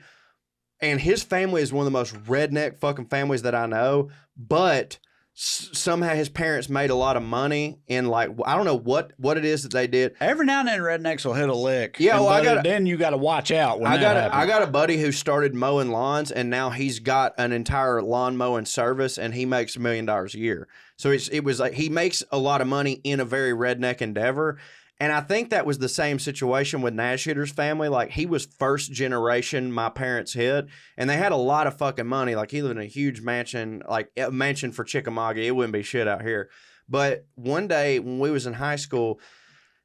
and his family is one of the most redneck fucking families that I know, but somehow his parents made a lot of money in, like, I don't know what it is that they did. Every now and then rednecks will hit a lick. Yeah, well, then you got to watch out when I got a buddy who started mowing lawns, and now he's got an entire lawn mowing service, and he makes $1 million a year. So it was like he makes a lot of money in a very redneck endeavor. And I think that was the same situation with Nash Hitter's family. Like, he was first generation my parents hit, and they had a lot of fucking money. Like, he lived in a huge mansion, like a mansion for Chickamauga. It wouldn't be shit out here. But one day when we was in high school,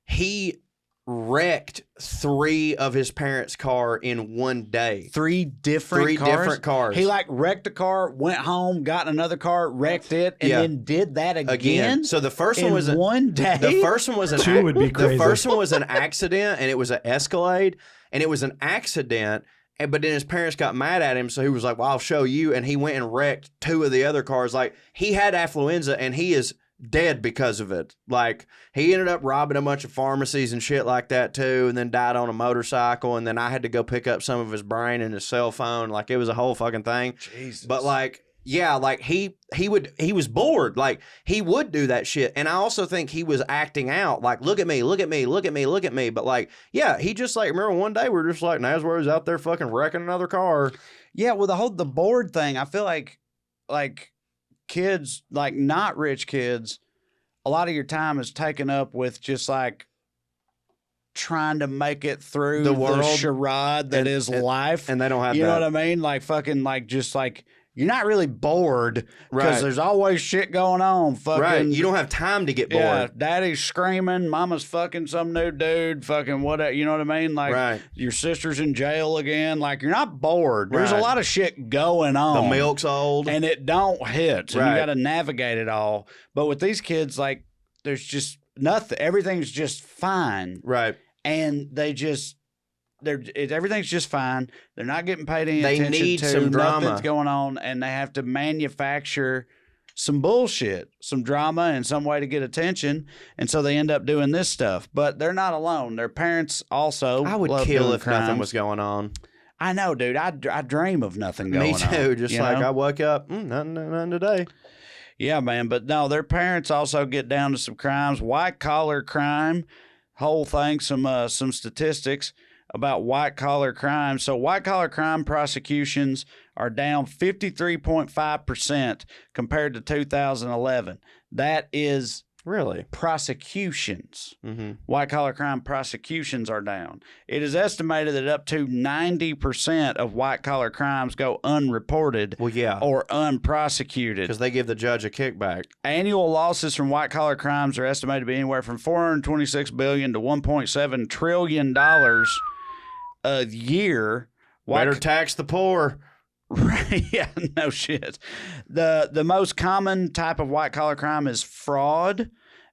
he wrecked 3 of his parents' car in one day. 3 different cars. He like wrecked a car, went home, got another car, wrecked it, and then did that again. So the first one was one day. The first one was an Two would be crazy. The first one was an accident, and it was an Escalade, and it was an accident. But then his parents got mad at him, so he was like, "Well, I'll show you." And he went and wrecked 2 of the other cars. Like, he had affluenza, and he is dead because of it. Like, he ended up robbing a bunch of pharmacies and shit like that too, and then died on a motorcycle, and then I had to go pick up some of his brain and his cell phone. Like, it was a whole fucking thing. Jesus. But like, yeah, like he was bored. Like, he would do that shit. And I also think he was acting out, like, look at me, look at me, look at me, look at me. But like, yeah, he just like, remember one day we were just like, Naswor's out there fucking wrecking another car. Yeah, well, the bored thing, I feel like kids, like not rich kids, a lot of your time is taken up with just like trying to make it through the world, charade that is life. And they don't have you that. know what I mean? Like fucking like just like you're not really bored because there's always shit going on. Fucking, right. You don't have time to get bored. Yeah, daddy's screaming, mama's fucking some new dude, fucking whatever. You know what I mean? Like your sister's in jail again. Like, you're not bored. There's a lot of shit going on. The milk's old. And it don't hit. And you got to navigate it all. But with these kids, like, there's just nothing. Everything's just fine. Right. And they just... everything's just fine. They're not getting paid any attention to. They need some drama. Nothing's going on, and they have to manufacture some bullshit, some drama, and some way to get attention. And so they end up doing this stuff. But they're not alone. Their parents also. I would kill if nothing was going on. I know, dude. I dream of nothing going on. Me too. Just like I woke up, nothing today. Yeah, man. But no, their parents also get down to some crimes, white collar crime, whole thing, some statistics about white-collar crime. So white-collar crime prosecutions are down 53.5% compared to 2011. That is really prosecutions. White-collar crime prosecutions are down. It is estimated that up to 90% of white-collar crimes go unreported or unprosecuted. Because they give the judge a kickback. Annual losses from white-collar crimes are estimated to be anywhere from $426 billion to $1.7 trillion a year. Better tax the poor. Right? Yeah, no shit. The most common type of white collar crime is fraud.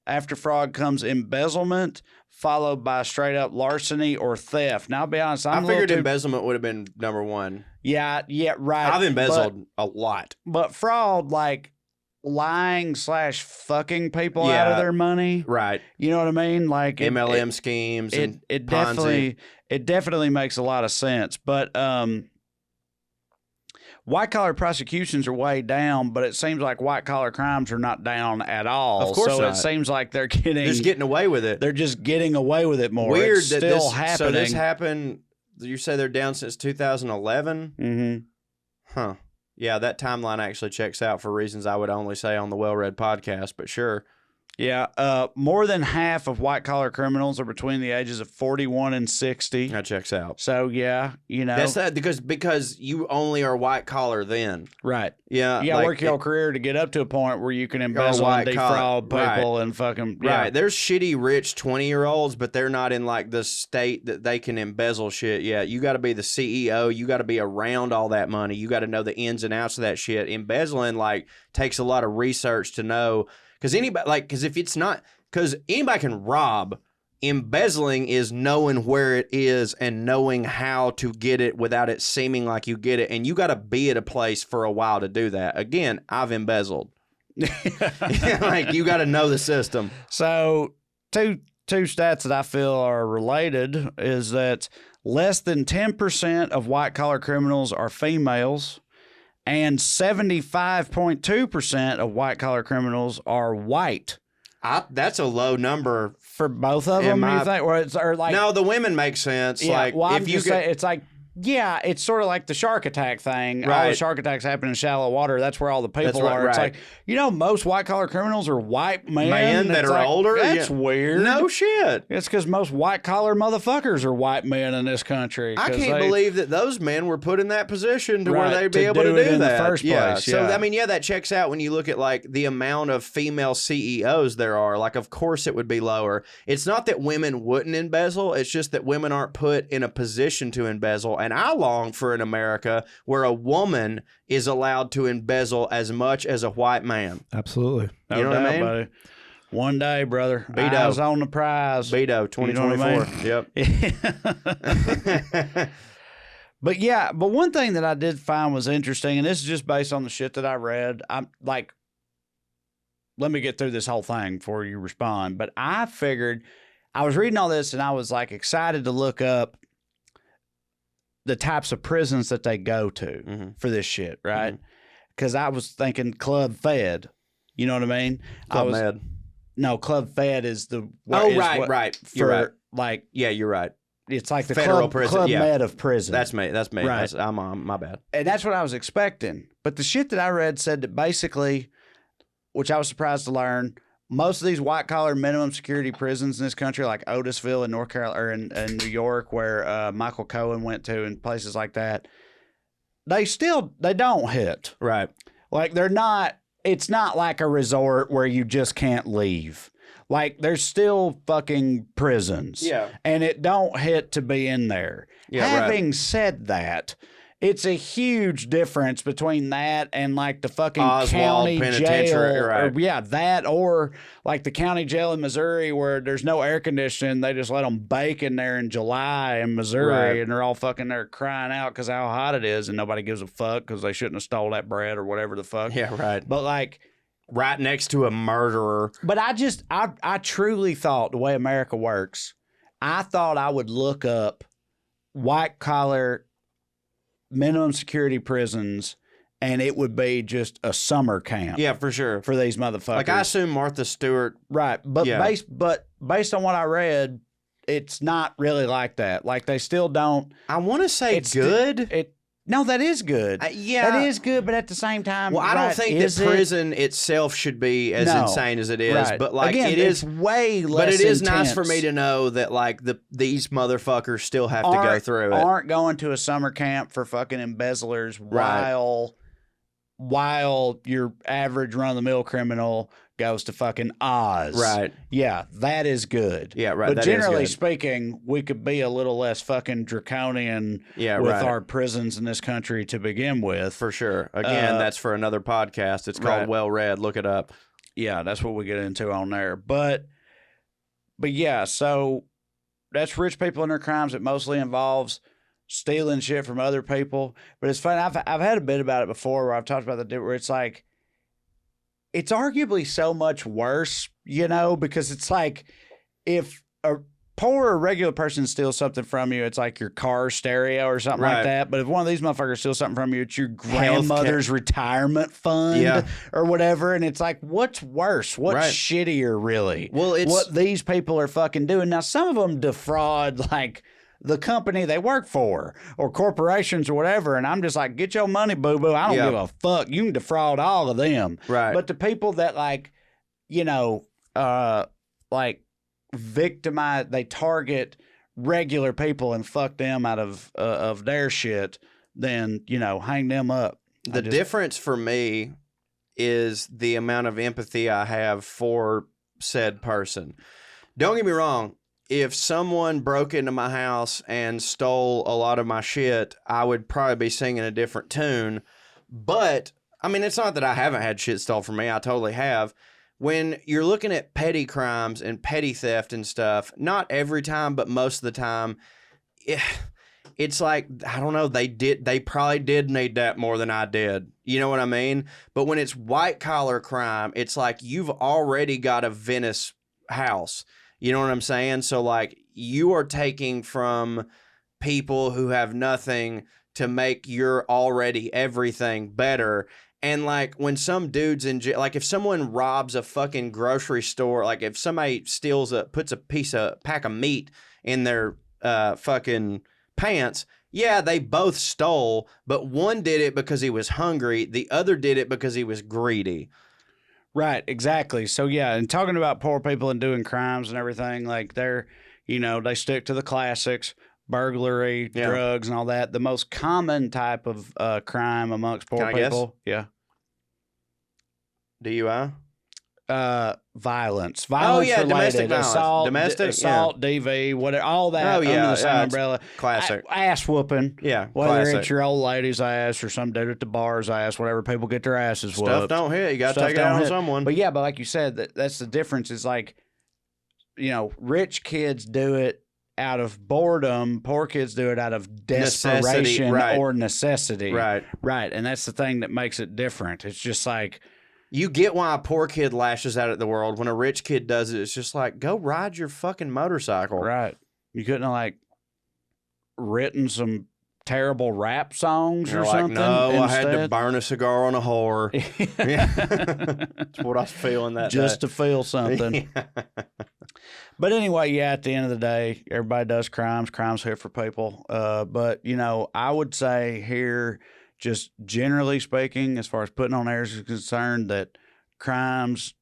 After fraud comes embezzlement, followed by straight up larceny or theft. Now, I'll be honest, I figured embezzlement would have been number one. Yeah, right. I've embezzled a lot. But fraud, like lying / fucking people out of their money. Right. You know what I mean? Like MLM schemes and it Ponzi. definitely makes a lot of sense. But white collar prosecutions are way down, but it seems like white collar crimes are not down at all. Of course so not. It seems like they're just getting away with it. They're just getting away with it more. Weird it's that still happening. So this happened. You say they're down since 2011? Mm-hmm. Huh. Yeah, that timeline actually checks out for reasons I would only say on the Well Read podcast, but sure. Yeah, more than half of white-collar criminals are between the ages of 41 and 60. That checks out. So, yeah, you know. That's that because you only are white-collar then. Right. Yeah. You got to work your career to get up to a point where you can embezzle and defraud people and fucking... Yeah. Right. There's shitty, rich 20-year-olds, but they're not in, like, the state that they can embezzle shit yet. You got to be the CEO. You got to be around all that money. You got to know the ins and outs of that shit. Embezzling, like, takes a lot of research to know... Because if it's not, because anybody can rob. Embezzling is knowing where it is and knowing how to get it without it seeming like you get it. And you got to be at a place for a while to do that. Again, I've embezzled. Like, you got to know the system. So two stats that I feel are related is that less than 10% of white-collar criminals are females, and 75.2% of white-collar criminals are white. That's a low number for both of them. You think, or like, no, the women make sense. Yeah, like, well, if you say it's like, yeah, it's sort of like the shark attack thing. Right. All the shark attacks happen in shallow water. That's where all the people are. It's like, most white collar criminals are white men that are like, older. That's weird. No shit. It's because most white collar motherfuckers are white men in this country. I can't believe that those men were put in that position to where they'd be able to do that in the first place. So I mean, that checks out when you look at like the amount of female CEOs there are. Like, of course it would be lower. It's not that women wouldn't embezzle. It's just that women aren't put in a position to embezzle. And I long for an America where a woman is allowed to embezzle as much as a white man. Absolutely. You know what I mean? Buddy. One day, brother. Beto. Eyes on the prize. Beto, 2024. You know Yep. But yeah, but one thing that I did find was interesting, and this is just based on the shit that I read. I'm like, let me get through this whole thing before you respond. But I figured, I was reading all this and I was like excited to look up the types of prisons that they go to for this shit, right? Because I was thinking Club Fed. You know what I mean? Club Med. No, Club Fed is the... right. You're right. Like, yeah, you're right. It's like the federal prison. Club Med of prison. That's me. Right. I'm my bad. And that's what I was expecting. But the shit that I read said that basically, which I was surprised to learn, most of these white-collar minimum security prisons in this country, like Otisville in North Carolina or in New York, where Michael Cohen went to, and places like that, they don't hit. Right. Like, it's not like a resort where you just can't leave. Like, there's still fucking prisons. Yeah. And it don't hit to be in there. Yeah, Having said that, it's a huge difference between that and like the fucking Oswald county penitentiary, jail. right. That or like the county jail in Missouri where there's no air conditioning. They just let them bake in there in July in Missouri, Right. and they're all fucking there crying out because how hot it is, and nobody gives a fuck because they shouldn't have stole that bread or whatever the fuck. Yeah, right. But like, right next to a murderer. but I truly thought the way America works, I thought I would look up white collar minimum security prisons, and it would be just a summer camp. Yeah, for sure. For these motherfuckers. Like, I assume Martha Stewart. Right. But Yeah. based on what I read, it's not really like that. Like, they still don't. I want to say It's good. No, that is good. Yeah. That is good, but at the same time, Well, I don't think that prison itself should be as insane as it is. Right. But like, again, it's way less. But it is nice intense. for me to know that like these motherfuckers still have to go through it. Aren't going to a summer camp for fucking embezzlers while your average run-of-the-mill criminal goes to fucking Oz. Right. Yeah, that is good. Yeah, right. But that generally is good. speaking, we could be a little less fucking draconian with our prisons in this country to begin with. For sure. Again, that's for another podcast. It's called Well Read. Look it up. Yeah, that's what we get into on there. But yeah, so that's rich people and their crimes. It mostly involves stealing shit from other people. But it's funny. I've had a bit about it before where I've talked about that, where it's like, it's arguably so much worse, because it's like if a poor or regular person steals something from you, it's like your car stereo or something like that. But if one of these motherfuckers steals something from you, it's your grandmother's retirement fund or whatever. And it's like, what's worse? What's shittier, really? Well, it's what these people are fucking doing. Now, some of them defraud, like, the company they work for or corporations or whatever. And I'm just like, get your money, boo-boo. I don't give a fuck. You can defraud all of them. Right. But the people that victimize, they target regular people and fuck them out of their shit, then, hang them up. The difference for me is the amount of empathy I have for said person. Don't get me wrong. If someone broke into my house and stole a lot of my shit, I would probably be singing a different tune. But, I mean, it's not that I haven't had shit stolen from me. I totally have. when you're looking at petty crimes and petty theft and stuff, not every time, but most of the time, it's like, I don't know, they probably did need that more than I did. You know what I mean? But when it's white collar crime, it's like you've already got a Venice house. You know what I'm saying? So like you are taking from people who have nothing to make your already everything better. And like when some dude's in jail, like if someone robs a fucking grocery store, like if somebody puts a pack of meat in their fucking pants, yeah, they both stole, but one did it because he was hungry. The other did it because he was greedy. Right, exactly. So yeah, and talking about poor people and doing crimes and everything, like they stick to the classics, burglary, drugs, and all that. The most common type of crime amongst poor people, DUI. Violence. Oh yeah, related, domestic violence, assault, DV, whatever, all that. Oh yeah, under the same umbrella. Classic. Ass whooping. Yeah, whether classic. it's your old lady's ass or some dude at the bar's ass, whatever. People get their asses whooped. Stuff don't hit. You got to take it out on someone. But yeah, but like you said, that's the difference. Is like, rich kids do it out of boredom. Poor kids do it out of desperation or necessity. Right. Right. And that's the thing that makes it different. It's just like, you get why a poor kid lashes out at the world. When a rich kid does it, it's just like, go ride your fucking motorcycle. Right. You couldn't have like written some terrible rap songs or something. No, instead? I had to burn a cigar on a whore. That's what I was feeling that just day. to feel something. But anyway, yeah, at the end of the day, everybody does crimes. Crimes hit for people. But, I would say here, just generally speaking, as far as Putting On Airs is concerned, that crimes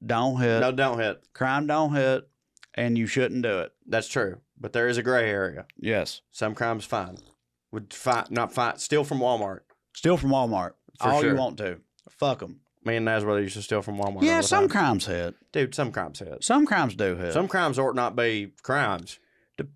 don't hit. No, don't hit. Crime don't hit, and you shouldn't do it. That's true. But there is a gray area. Yes. Some crimes fine. Steal from Walmart. Steal from Walmart. For all sure. you want to. Fuck them. Me and Nazwell used to steal from Walmart. Yeah, all the some time. crimes hit. Dude, some crimes hit. Some crimes do hit. Some crimes ought not be crimes.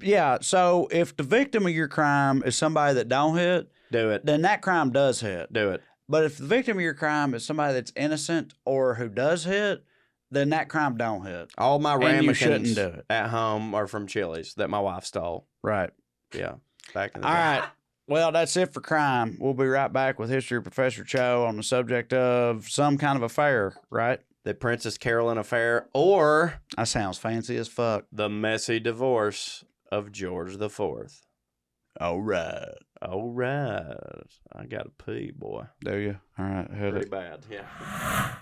Yeah, so if the victim of your crime is somebody that don't hit, do it. Then that crime does hit. Do it. But if the victim of your crime is somebody that's innocent or who does hit, then that crime don't hit. All my and you shouldn't ramekins do it. at home are from Chili's that my wife stole. Right. Yeah. Back in the All day. right. Well, that's it for crime. We'll be right back with History Professor Cho on the subject of some kind of affair, right? The Princess Carolyn affair, or That sounds fancy as fuck. the messy divorce of George IV. All right. All right. I got to pee, boy. Do you? All right. Hit Pretty it. bad. Yeah.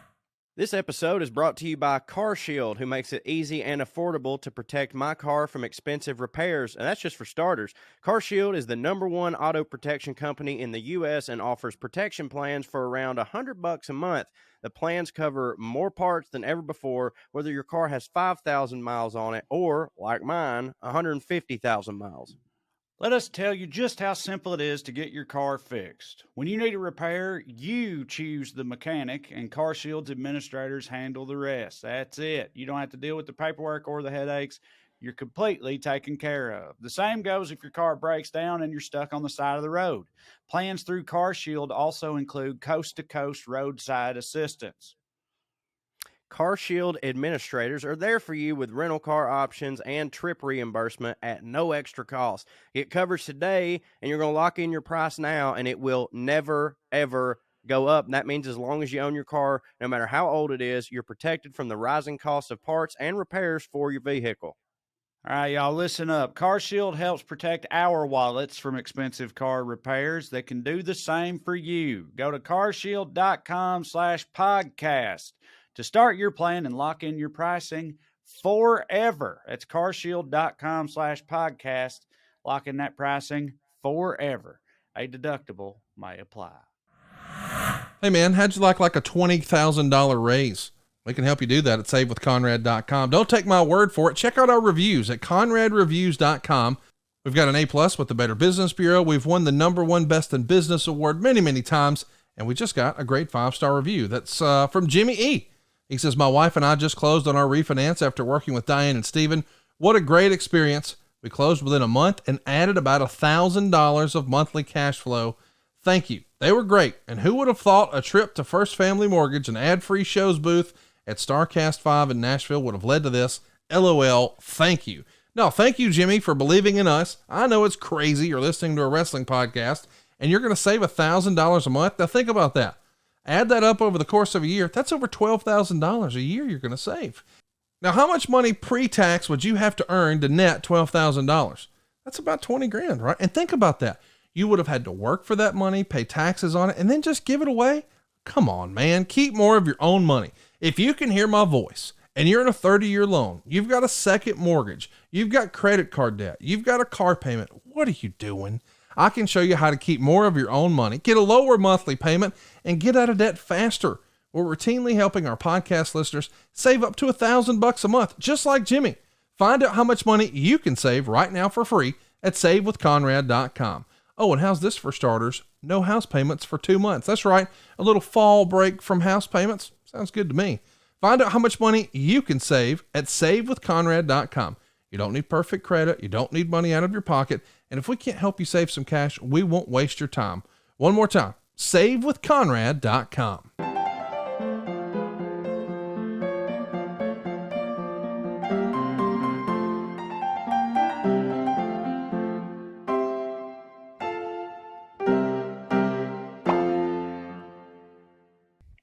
This episode is brought to you by CarShield, who makes it easy and affordable to protect my car from expensive repairs, and that's just for starters. CarShield is the #1 auto protection company in the U.S. and offers protection plans for around $100 a month. The plans cover more parts than ever before, whether your car has 5,000 miles on it or, like mine, 150,000 miles. Let us tell you just how simple it is to get your car fixed. When you need a repair, you choose the mechanic, and CarShield's administrators handle the rest. That's it. You don't have to deal with the paperwork or the headaches. You're completely taken care of. The same goes if your car breaks down and you're stuck on the side of the road. Plans through CarShield also include coast-to-coast roadside assistance. CarShield administrators are there for you with rental car options and trip reimbursement at no extra cost. Get coverage today, and you're going to lock in your price now, and it will never, ever go up. And that means as long as you own your car, no matter how old it is, you're protected from the rising cost of parts and repairs for your vehicle. All right, y'all, listen up. CarShield helps protect our wallets from expensive car repairs. They can do the same for you. Go to carshield.com/podcast to start your plan and lock in your pricing forever. That's carshield.com/podcast. Lock in that pricing forever. A deductible may apply. Hey man, how'd you like a $20,000 raise? We can help you do that at savewithconrad.com. Don't take my word for it. Check out our reviews at conradreviews.com. We've got an A+ with the Better Business Bureau. We've won the #1 Best in Business award many, many times. And we just got a great 5-star review. That's from Jimmy E. He says, my wife and I just closed on our refinance after working with Diane and Steven. What a great experience. We closed within a month and added about $1,000 of monthly cash flow. Thank you. They were great. And who would have thought a trip to First Family Mortgage, an ad-free shows booth, at StarCast 5 in Nashville would have led to this. LOL, thank you. No, thank you, Jimmy, for believing in us. I know it's crazy. You're listening to a wrestling podcast, and you're going to save $1,000 a month. Now think about that. Add that up over the course of a year. That's over $12,000 a year you're going to save. Now, how much money pre-tax would you have to earn to net $12,000? That's about 20 grand, right? And think about that. You would have had to work for that money, pay taxes on it, and then just give it away? Come on, man. Keep more of your own money. If you can hear my voice and you're in a 30-year loan, you've got a second mortgage, you've got credit card debt, you've got a car payment, what are you doing? I can show you how to keep more of your own money, get a lower monthly payment, and get out of debt faster. We're routinely helping our podcast listeners save up to $1,000 a month, just like Jimmy. Find out how much money you can save right now for free at savewithconrad.com. Oh, and how's this for starters? No house payments for 2 months. That's right. A little fall break from house payments. Sounds good to me. Find out how much money you can save at savewithconrad.com. You don't need perfect credit. You don't need money out of your pocket. And if we can't help you save some cash, we won't waste your time. One more time, savewithconrad.com.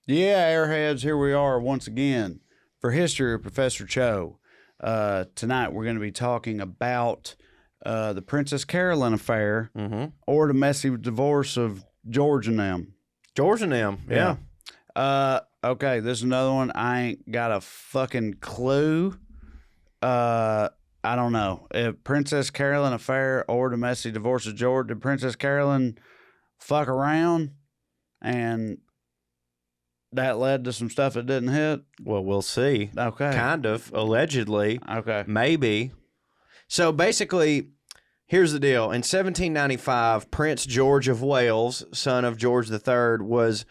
Yeah, Airheads, here we are once again for History with Professor Cho. Tonight we're going to be talking about the Princess Carolyn affair or the messy divorce of George and them. George and them, yeah. Okay, this is another one. I ain't got a fucking clue. I don't know. If Princess Carolyn affair or the messy divorce of George, did Princess Carolyn fuck around and that led to some stuff that didn't hit? Well, we'll see. Okay. Kind of, allegedly. Okay. Maybe. So basically, here's the deal. In 1795, Prince George of Wales, son of George III, was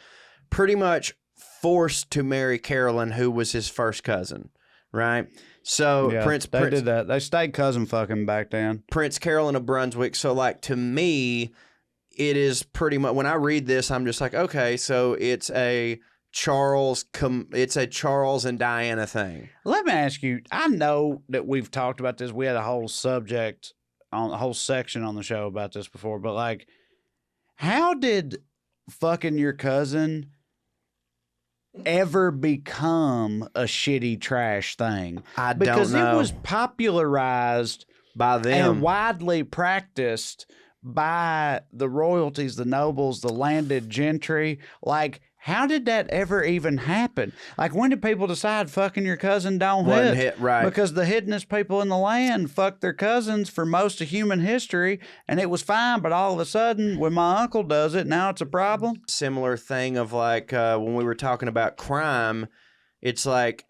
pretty much forced to marry Carolyn, who was his first cousin, right? So Yeah, Prince did that. They stayed cousin fucking back then. Prince Carolyn of Brunswick. So like to me, it is pretty much, when I read this, I'm just like, okay, so it's a Charles and Diana thing. Let me ask you, I know that we've talked about this. We had a whole subject on a whole section on the show about this before, but like, how did fucking your cousin ever become a shitty trash thing? I don't know. Because it was popularized by them and widely practiced by the royalties, the nobles, the landed gentry. Like, how did that ever even happen? Like, when did people decide fucking your cousin don't hit? Right. Because the hittingest people in the land fucked their cousins for most of human history, and it was fine. But all of a sudden, when my uncle does it, now it's a problem. Similar thing of like when we were talking about crime, it's like,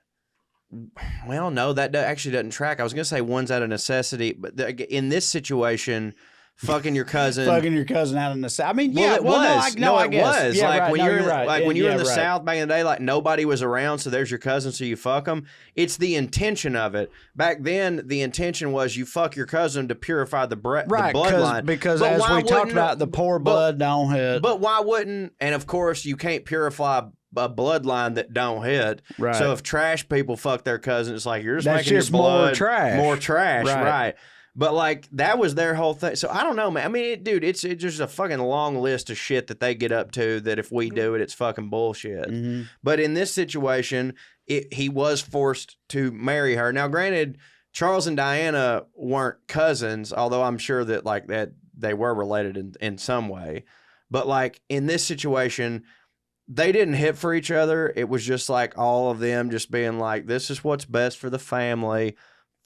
well, no, that actually doesn't track. I was going to say one's out of necessity, but in this situation, fucking your cousin out of necessity. I mean, yeah, it was. I guess. Was. Yeah, like right. when you're in, like when you're in the right. South back in the day, like nobody was around, so there's your cousin, so you fuck them. It's the intention of it. Back then, the intention was you fuck your cousin to purify the bloodline. Because as we talked about, the poor blood don't hit. But why wouldn't? And of course, you can't purify a bloodline that don't hit. Right. So if trash people fuck their cousin, it's like you're just making just your blood more trash. Right. But like that was their whole thing. So I don't know, man. I mean, it's just a fucking long list of shit that they get up to that if we do it, it's fucking bullshit. Mm-hmm. But in this situation, he was forced to marry her. Now, granted, Charles and Diana weren't cousins, although I'm sure that like that they were related in some way. But like in this situation, they didn't hit for each other. It was just like all of them just being like, this is what's best for the family.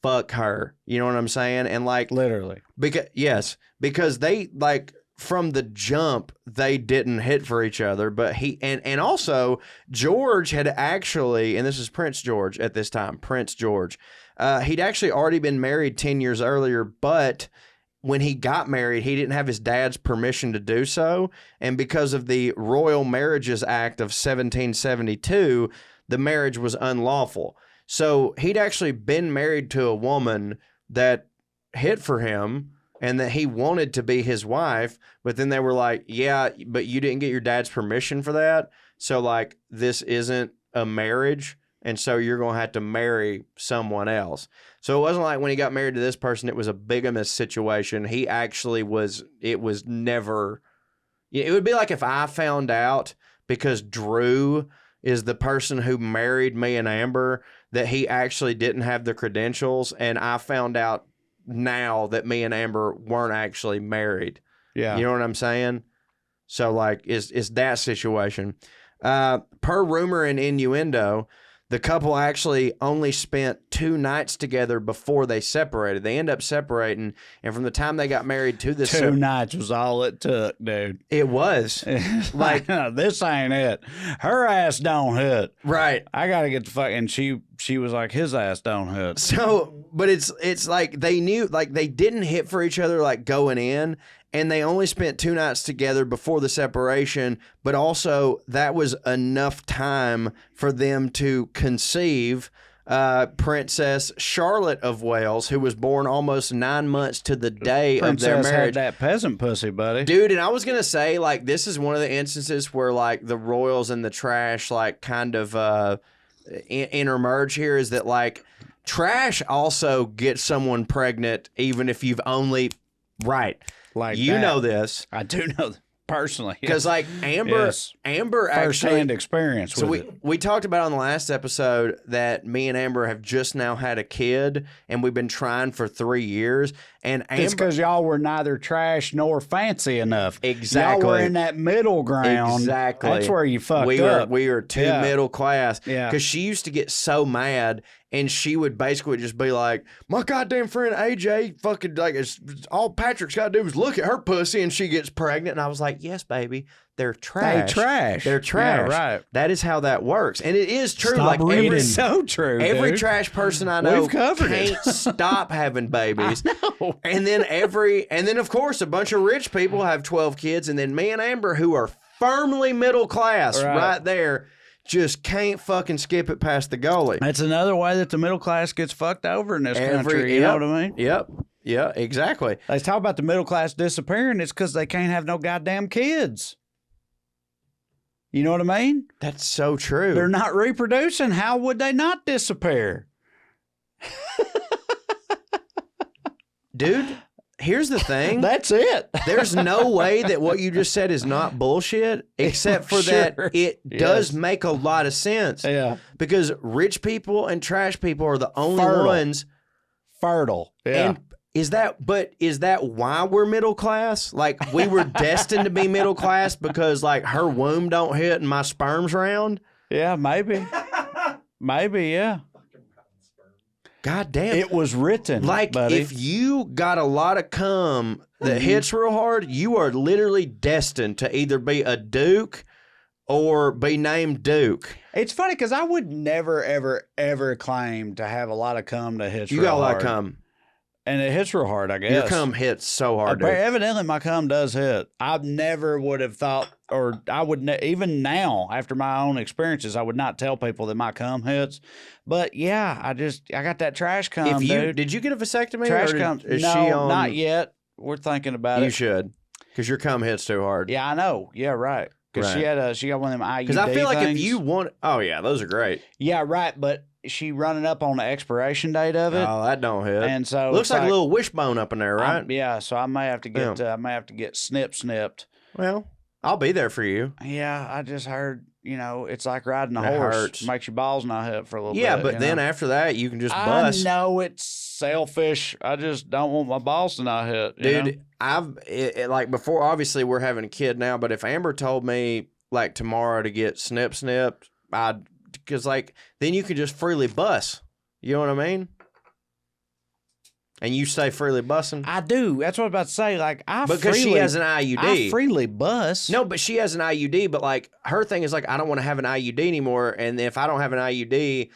Fuck her. You know what I'm saying? And like literally. Because they like from the jump, they didn't hit for each other. But he and also George had actually, and this is Prince George at this time, Prince George. He'd actually already been married 10 years earlier, but when he got married, he didn't have his dad's permission to do so. And because of the Royal Marriages Act of 1772, the marriage was unlawful. So he'd actually been married to a woman that hit for him and that he wanted to be his wife. But then they were like, yeah, but you didn't get your dad's permission for that. So like, this isn't a marriage. and so you're going to have to marry someone else. So it wasn't like when he got married to this person, it was a bigamous situation. He actually was, it was never, it would be like if I found out because Drew is the person who married me and Amber that he actually didn't have the credentials, and I found out now that me and Amber weren't actually married. Yeah. You know what I'm saying? So like is that situation. Per rumor and innuendo, the couple actually only spent 2 nights together before they separated. They end up separating, and from the time they got married to this 2 nights was all it took, dude. It was. Like this ain't it. Her ass don't hit. Right. I gotta get the fucking she was like, his ass don't hit. So but it's like they knew, like they didn't hit for each other like going in, and they only spent 2 nights together before the separation, but also that was enough time for them to conceive Princess Charlotte of Wales, who was born almost 9 months to the day of their marriage. Had that peasant pussy, buddy. Dude, and I was going to say, like, this is one of the instances where, like, the royals and the trash, like, kind of intermerge here, is that, like, trash also gets someone pregnant even if you've only... Right. Like you that. know this. I do know personally. Because like Amber first-hand experience so with it. we talked about on the last episode that me and Amber have just now had a kid, and we've been trying for 3 years. And Amber, it's because y'all were neither trash nor fancy enough. Exactly. Y'all were in that middle ground. Exactly. That's where you fucked up. We were too middle class. Yeah. Because she used to get so mad, and she would basically just be like, my goddamn friend AJ fucking, like, it's all Patrick's got to do is look at her pussy and she gets pregnant. And I was like, yes, baby, they're trash. They're trash. Yeah, right. That is how that works. And it is true. Stop reading. It's so true, Every dude. trash person I know We've covered can't stop having babies. No. And then of course a bunch of rich people have 12 kids, and then me and Amber, who are firmly middle class right there, just can't fucking skip it past the goalie. That's another way that the middle class gets fucked over in this country. You know what I mean? Yep. Yeah, exactly. They talk about the middle class disappearing. It's because they can't have no goddamn kids. You know what I mean? That's so true. They're not reproducing. How would they not disappear? Dude, here's the thing. That's it. There's no way that what you just said is not bullshit, except for that it does make a lot of sense. Yeah. Because rich people and trash people are the only ones fertile. Yeah. And is that why we're middle class? Like, we were destined to be middle class because, like, her womb don't hit and my sperm's round? Yeah, maybe. Maybe, yeah. God damn. It was written, like, buddy. if you got a lot of cum that hits real hard, you are literally destined to either be a Duke or be named Duke. It's funny because I would never, ever, ever claim to have a lot of cum that hits You real got a lot of hard. cum. And it hits real hard, I guess. Your cum hits so hard, But dude. evidently, my cum does hit. I never would have thought, or I would even now, after my own experiences, I would not tell people that my cum hits. But yeah, I got that trash cum, dude. Did you get a vasectomy? Trash or cum? is No, she on, not yet. We're thinking about it. You should, because your cum hits too hard. Yeah, I know. Yeah, right. Because she got one of them IUD Because I feel like things. if you want, oh yeah, those are great. Yeah, right. But she running up on the expiration date of it. Oh, that don't hit. And so looks like a little wishbone up in there, right? Yeah, so I may have to get snipped. Well, I'll be there for you. Yeah, I just heard, it's like riding a That horse. hurts. Makes your balls not hit for a little bit. Yeah, but then after that, you can just I bust. know it's selfish. I just don't want my balls to not hit. Dude, like before, obviously we're having a kid now, but if Amber told me like tomorrow to get snipped, because like then you can just freely bust. You know what I mean? And you stay freely busting. I do. That's what I was about to say. Like because she has an IUD. I freely bust. No, but she has an IUD. But like her thing is like I don't want to have an IUD anymore. And if I don't have an IUD,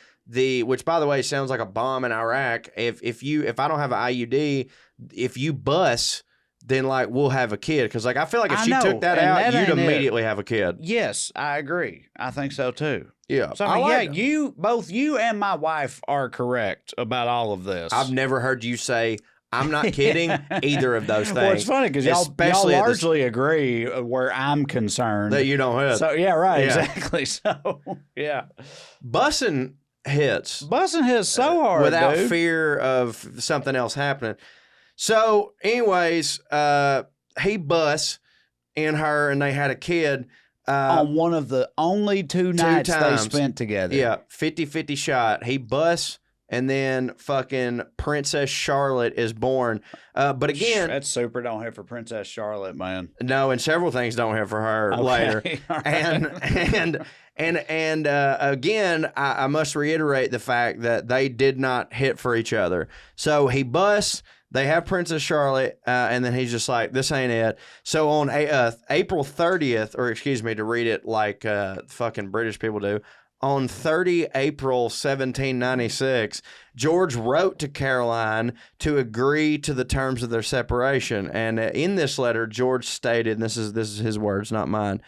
which by the way sounds like a bomb in Iraq. If I don't have an IUD, if you bust, then like we'll have a kid. Because like I feel like if she took that out, you'd immediately have a kid. Yes, I agree. I think so too. Yeah. So both you and my wife are correct about all of this. I've never heard you say, I'm not kidding, either of those things. Well, it's funny because y'all largely agree where I'm concerned. That you don't hit. So, yeah, right, exactly. So, yeah. Bussing hits. Busting hits so hard, without dude. fear of something else happening. So, anyways, he busts in her, and they had a kid. On one of the only two nights they times. spent together. Yeah, 50-50 shot. He busts, and then fucking Princess Charlotte is born. But again, That's super don't hit for Princess Charlotte, man. no, and several things don't hit for her later. All right. And again, I must reiterate the fact that they did not hit for each other. So he busts. They have Princess Charlotte, and then he's just like, this ain't it. So on April 30th, or excuse me, to read it like fucking British people do, on 30 April 1796, George wrote to Caroline to agree to the terms of their separation. And in this letter, George stated, and this is his words, not mine,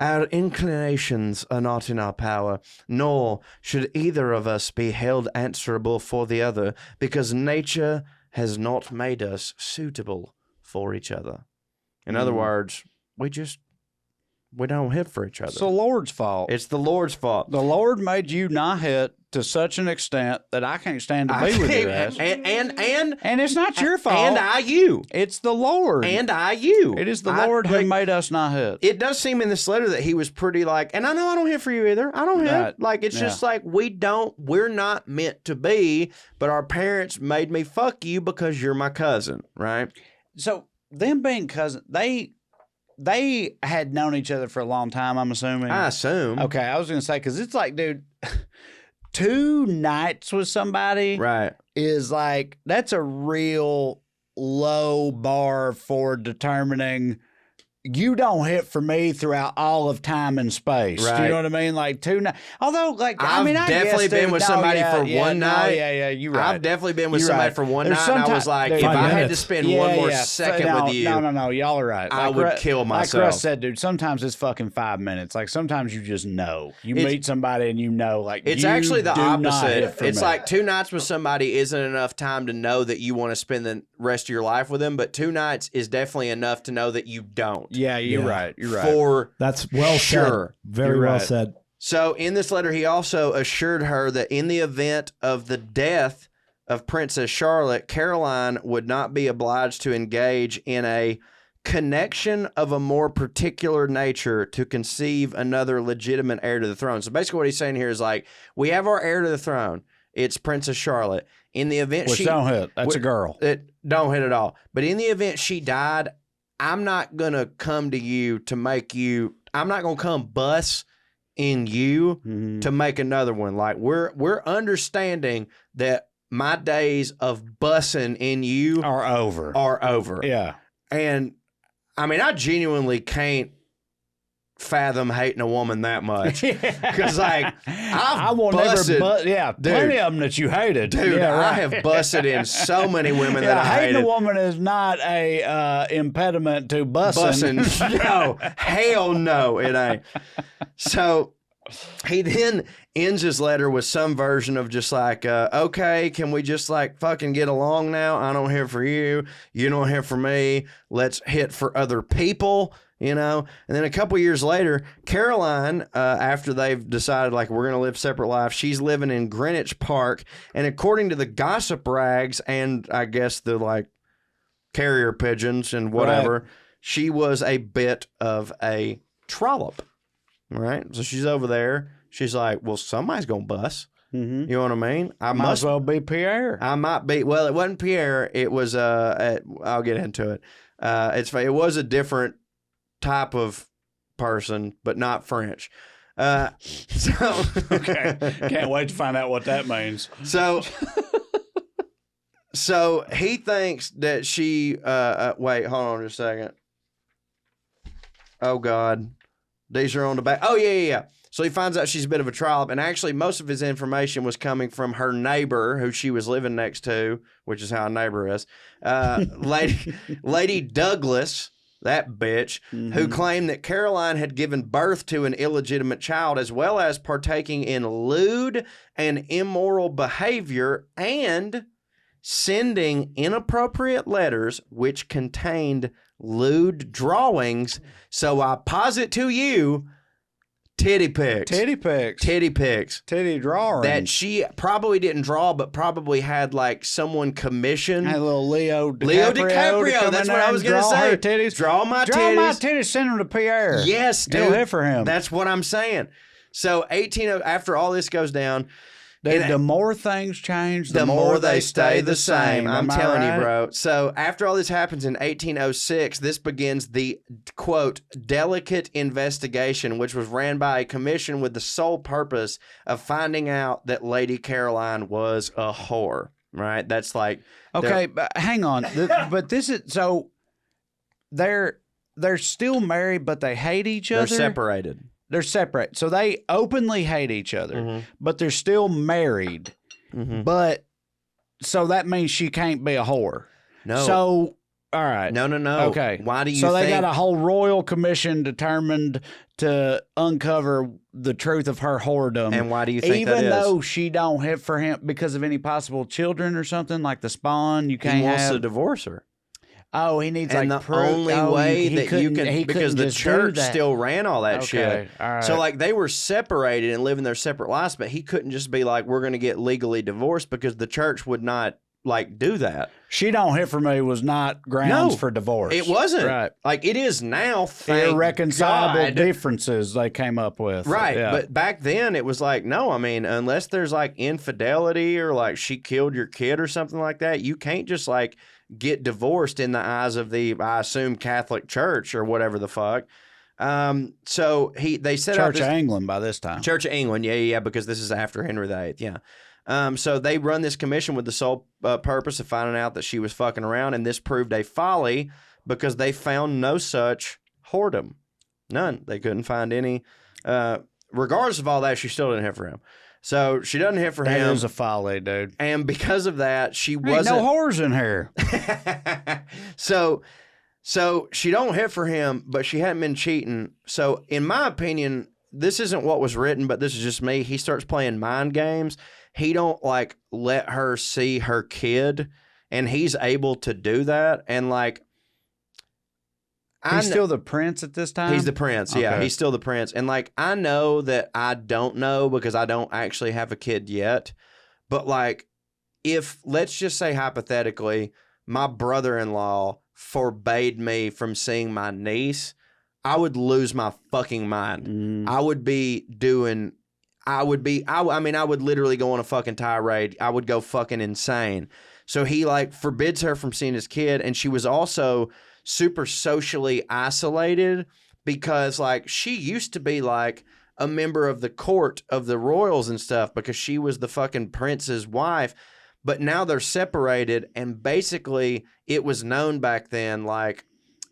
our inclinations are not in our power, nor should either of us be held answerable for the other, because nature has not made us suitable for each other. In other words, we don't hit for each other. It's the Lord's fault. It's the Lord's fault. The Lord made you not hit to such an extent that I can't stand to be with your ass. And it's not your fault. And you. It's the Lord. And you. It is the Lord who made us not hit. It does seem in this letter that he was pretty like, and I know I don't hit for you either. I don't hit. Right. Like, it's just like, we're not meant to be, but our parents made me fuck you because you're my cousin, right? So them being cousins, they had known each other for a long time, I'm assuming. I assume. Okay, I was going to say, because it's like, dude, 2 nights with somebody Right. is like, that's a real low bar for determining you don't hit for me throughout all of time and space. Right. Do you know what I mean? Like 2 nights. Although, like, I've I definitely guess, been with somebody for one night. Yeah, you're right. I've definitely been with You're somebody right. for one There's night, and I was sometimes- like, dude, if 5 I had to minutes. spend one more second with you, No, y'all are right. I would kill myself. Like Russ said, dude, sometimes it's fucking 5 minutes. Like sometimes you just know. You meet somebody and you know, like, it's you actually the do not opposite. hit for It's me. like 2 nights with somebody isn't enough time to know that you want to spend the rest of your life with them, but 2 nights is definitely enough to know that you don't. Yeah, you're right. You're right. For That's well sure. said. Very You're well right. said. So in this letter, he also assured her that in the event of the death of Princess Charlotte, Caroline would not be obliged to engage in a connection of a more particular nature to conceive another legitimate heir to the throne. So basically what he's saying here is like, we have our heir to the throne. It's Princess Charlotte. In the event Which don't hit. That's a girl. It don't hit at all. But in the event she died, I'm not going to come to you to make you, I'm not going to come bust in you to make another one. Like we're understanding that my days of bussing in you Are over. Yeah. And I mean, I genuinely can't fathom hating a woman that much. Because like I will busted, never, plenty of them that you hated. dude, yeah, right. I have busted in so many women that I hating hated. a woman is not a impediment to bussing. No, hell no, it ain't. So he then ends his letter with some version of just like, okay, can we just like fucking get along now? I don't hit for you. You don't hit for me. Let's hit for other people. You know, and then a couple years later, Caroline, after they've decided like we're going to live separate lives, she's living in Greenwich Park. And according to the gossip rags and I guess the like carrier pigeons and whatever, she was a bit of a trollop. Right. So she's over there. She's like, well, somebody's going to bust. You know what I mean? I Might as well be Pierre. I might be. Well, it wasn't Pierre. It was, I'll get into it. It was a different type of person, but not French. So Okay. Can't wait to find out what that means. So he thinks that she, wait, hold on just a second. Oh God. These are on the back. Oh yeah. So he finds out she's a bit of a trollop, and actually most of his information was coming from her neighbor who she was living next to, which is how a neighbor is. Lady Douglas, that bitch, who claimed that Caroline had given birth to an illegitimate child, as well as partaking in lewd and immoral behavior and sending inappropriate letters which contained lewd drawings. So I posit to you, titty pics. Titty pics. Titty pics. Titty drawings. That she probably didn't draw, but probably had like someone commission. Had a little Leo DiCaprio. Leo DiCaprio. That's what I was going to say. Titties. Draw my Draw titties. my titties. Send them to Pierre. Yes, dude. He'll hit for him. That's what I'm saying. So after all this goes down, Dude, the more things change, the more they stay the same. same. I'm telling you, bro. So after all this happens in 1806, this begins the, quote, delicate investigation, which was ran by a commission with the sole purpose of finding out that Lady Caroline was a whore, right? That's like... Okay, but hang on. But this is... So they're still married, but they hate each other? They're separated. They're separate. So they openly hate each other, but they're still married. But so that means she can't be a whore. No. So, all right. No. Okay. Why do you So think... they got a whole royal commission determined to uncover the truth of her whoredom. And why do you think that is? Even that though she don't hit for him because of any possible children or something, like the spawn, you can't He wants have... to divorce her. Oh, he needs and like the proof. only way he that you couldn't- he can, because couldn't the just do church that. still ran all that shit. All right. So like they were separated and living their separate lives, but he couldn't just be like, we're going to get legally divorced, because the church would not like do that. She don't hit for me was not grounds No, for divorce. It wasn't. Right. Like it is now. Thank Irreconcilable God. differences they came up with. Right. Yeah. But back then it was like, no, I mean, unless there's like infidelity or like she killed your kid or something like that, you can't just like get divorced in the eyes of the, I assume, Catholic Church or whatever the fuck. So they set up Church of England by this time. Church of England, yeah, because this is after Henry VIII, yeah. So they run this commission with the sole purpose of finding out that she was fucking around, and this proved a folly because they found no such whoredom. None. They couldn't find any. Regardless of all that, she still didn't hit for him. So she doesn't hit for him. That is a folly, dude. And because of that, she Ain't wasn't... no whores in here. So she don't hit for him, but she hadn't been cheating. So in my opinion, this isn't what was written, but this is just me. He starts playing mind games. He don't like let her see her kid, and he's able to do that. And like, He's still the prince at this time? He's the prince, yeah. Okay. He's still the prince. And like, I know that I don't know because I don't actually have a kid yet. But like, if, let's just say hypothetically, my brother-in-law forbade me from seeing my niece, I would lose my fucking mind. I would be doing, I would literally go on a fucking tirade. I would go fucking insane. So he like forbids her from seeing his kid. And she was also super socially isolated because like she used to be like a member of the court of the royals and stuff because she was the fucking prince's wife. But now they're separated, and basically it was known back then like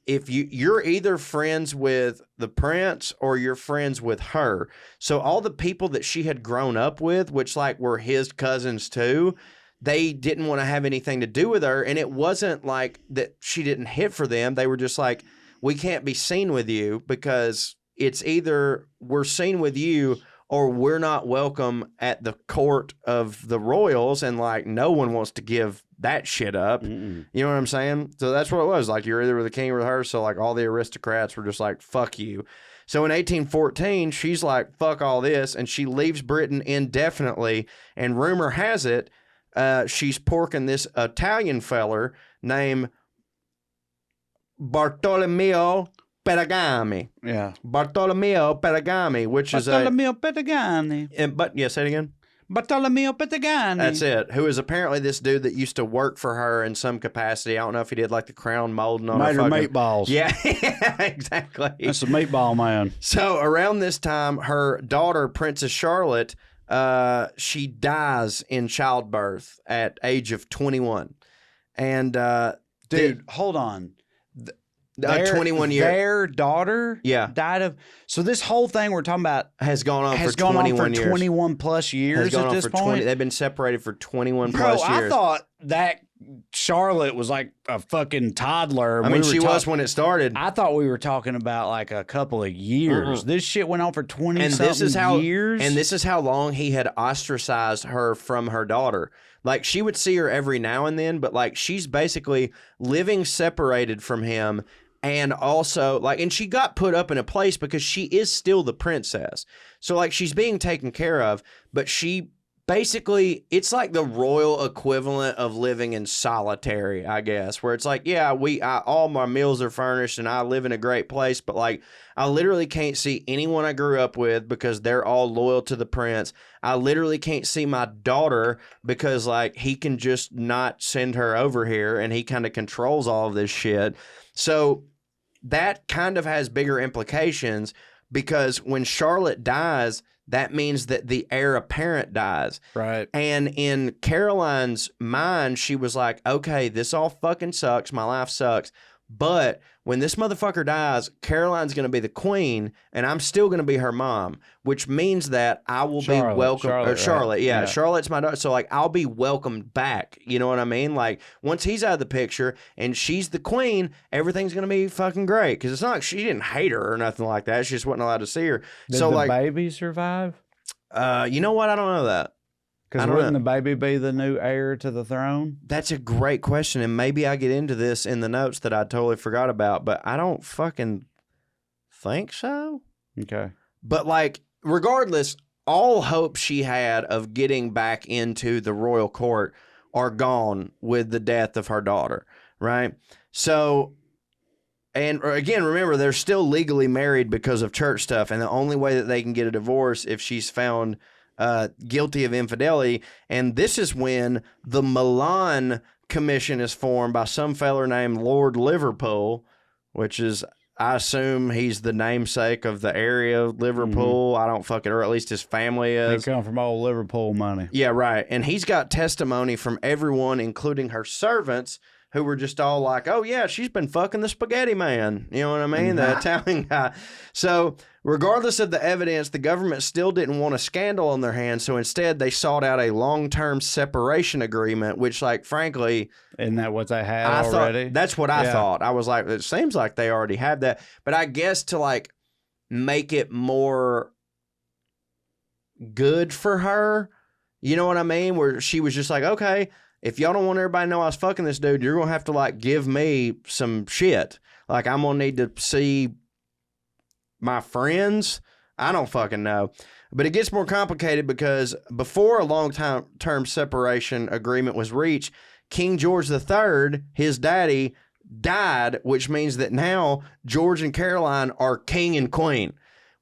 if you're either friends with the prince or you're friends with her. So all the people that she had grown up with, which like were his cousins too, they didn't want to have anything to do with her. And it wasn't like that she didn't hit for them. They were just like, we can't be seen with you because it's either we're seen with you or we're not welcome at the court of the royals. And like, no one wants to give that shit up. You know what I'm saying? So that's what it was. Like, you're either with the king or with her. So like all the aristocrats were just like, fuck you. So in 1814, she's like, fuck all this. And she leaves Britain indefinitely. And rumor has it, she's porking this Italian feller named Bartolomeo Peragami. Yeah. Bartolomeo Peragami, which Bartolomeo Peragami. Say it again. Bartolomeo Peragami. That's it. Who is apparently this dude that used to work for her in some capacity. I don't know if he did like the crown molding on Made her fucking meatballs. Yeah, exactly. That's a meatball man. So around this time, her daughter, Princess Charlotte, she dies in childbirth at age of 21. And dude, hold on. 21 years. Their daughter died of... So this whole thing we're talking about has gone on for 21 plus years at this point? They've been separated for 21 Bro, plus years. I thought that Charlotte was like a fucking toddler. I mean, she was when it started. I thought we were talking about like a couple of years. This shit went on for 20-something years. And this is how long he had ostracized her from her daughter. Like, she would see her every now and then, but like she's basically living separated from him And also, like, and she got put up in a place because she is still the princess. So, like, she's being taken care of, but she basically, it's like the royal equivalent of living in solitary, I guess, where it's like, yeah, all my meals are furnished and I live in a great place, but like, I literally can't see anyone I grew up with because they're all loyal to the prince. I literally can't see my daughter because, like, he can just not send her over here and he kind of controls all of this shit. So that kind of has bigger implications because when Charlotte dies, that means that the heir apparent dies. Right. And in Caroline's mind, she was like, okay, this all fucking sucks. My life sucks. But when this motherfucker dies, Caroline's going to be the queen, and I'm still going to be her mom, which means that I will be welcome. Charlotte, right? Yeah, Charlotte's my daughter. So, like, I'll be welcomed back. You know what I mean? Like, once he's out of the picture and she's the queen, everything's going to be fucking great. Because it's not like she didn't hate her or nothing like that. She just wasn't allowed to see her. Did the baby survive? You know what? I don't know that. Because wouldn't the baby be the new heir to the throne? That's a great question, and maybe I get into this in the notes that I totally forgot about, but I don't fucking think so. Okay. But, like, regardless, all hope she had of getting back into the royal court are gone with the death of her daughter, right? So, and again, remember, they're still legally married because of church stuff, and the only way that they can get a divorce if she's found guilty of infidelity. And this is when the Milan Commission is formed by some feller named Lord Liverpool, which is, I assume he's the namesake of the area of Liverpool. I don't fucking, or at least his family is. They come from old Liverpool money. Yeah, right. And he's got testimony from everyone, including her servants, who were just all like, oh, yeah, she's been fucking the spaghetti man. You know what I mean? The Italian guy. So regardless of the evidence, the government still didn't want a scandal on their hands. So instead, they sought out a long-term separation agreement, which, like, frankly... Isn't that what they had already? That's what I thought. I was like, it seems like they already had that. But I guess to, like, make it more good for her, you know what I mean? Where she was just like, okay, if y'all don't want everybody to know I was fucking this dude, you're going to have to, like, give me some shit. Like, I'm going to need to see my friends. I don't fucking know. But it gets more complicated because before a long-term separation agreement was reached, King George III, his daddy, died, which means that now George and Caroline are king and queen,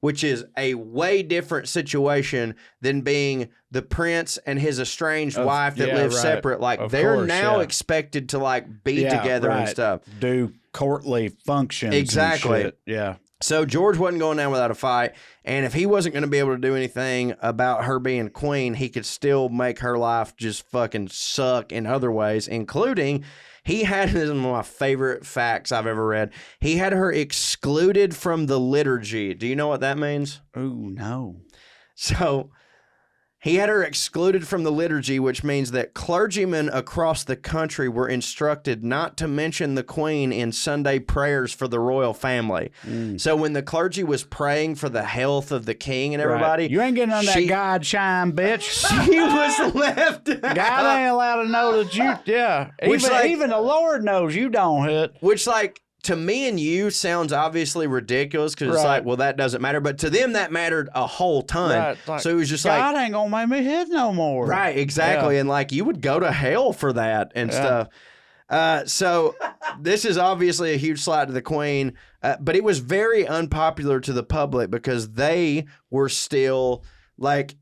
which is a way different situation than being the prince and his estranged wife that live separate. Like, they're now expected to, like, be together and stuff. Do courtly functions. Exactly. And shit. Yeah. So George wasn't going down without a fight, and if he wasn't going to be able to do anything about her being queen, he could still make her life just fucking suck in other ways, including he had, this is one of my favorite facts I've ever read, he had her excluded from the liturgy. Do you know what that means? Oh, no. So he had her excluded from the liturgy, which means that clergymen across the country were instructed not to mention the queen in Sunday prayers for the royal family. So when the clergy was praying for the health of the king and everybody... You ain't getting on that God shine, bitch. She was left God ain't allowed to know that you... Yeah. Even the Lord knows you don't hit. Which, like, to me and you sounds obviously ridiculous because it's like, well, that doesn't matter. But to them, that mattered a whole ton. Like, so it was just God ain't going to make me hit no more. Right, exactly. Yeah. And, like, you would go to hell for that and stuff. So this is obviously a huge slight to the queen, but it was very unpopular to the public because they were still, like,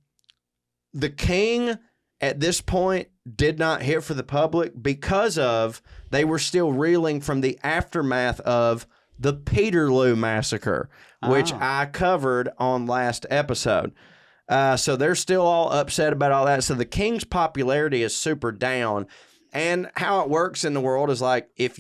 the king at this point did not hit for the public because of they were still reeling from the aftermath of the Peterloo massacre, which I covered on last episode. So they're still all upset about all that. So the king's popularity is super down. And how it works in the world is like, if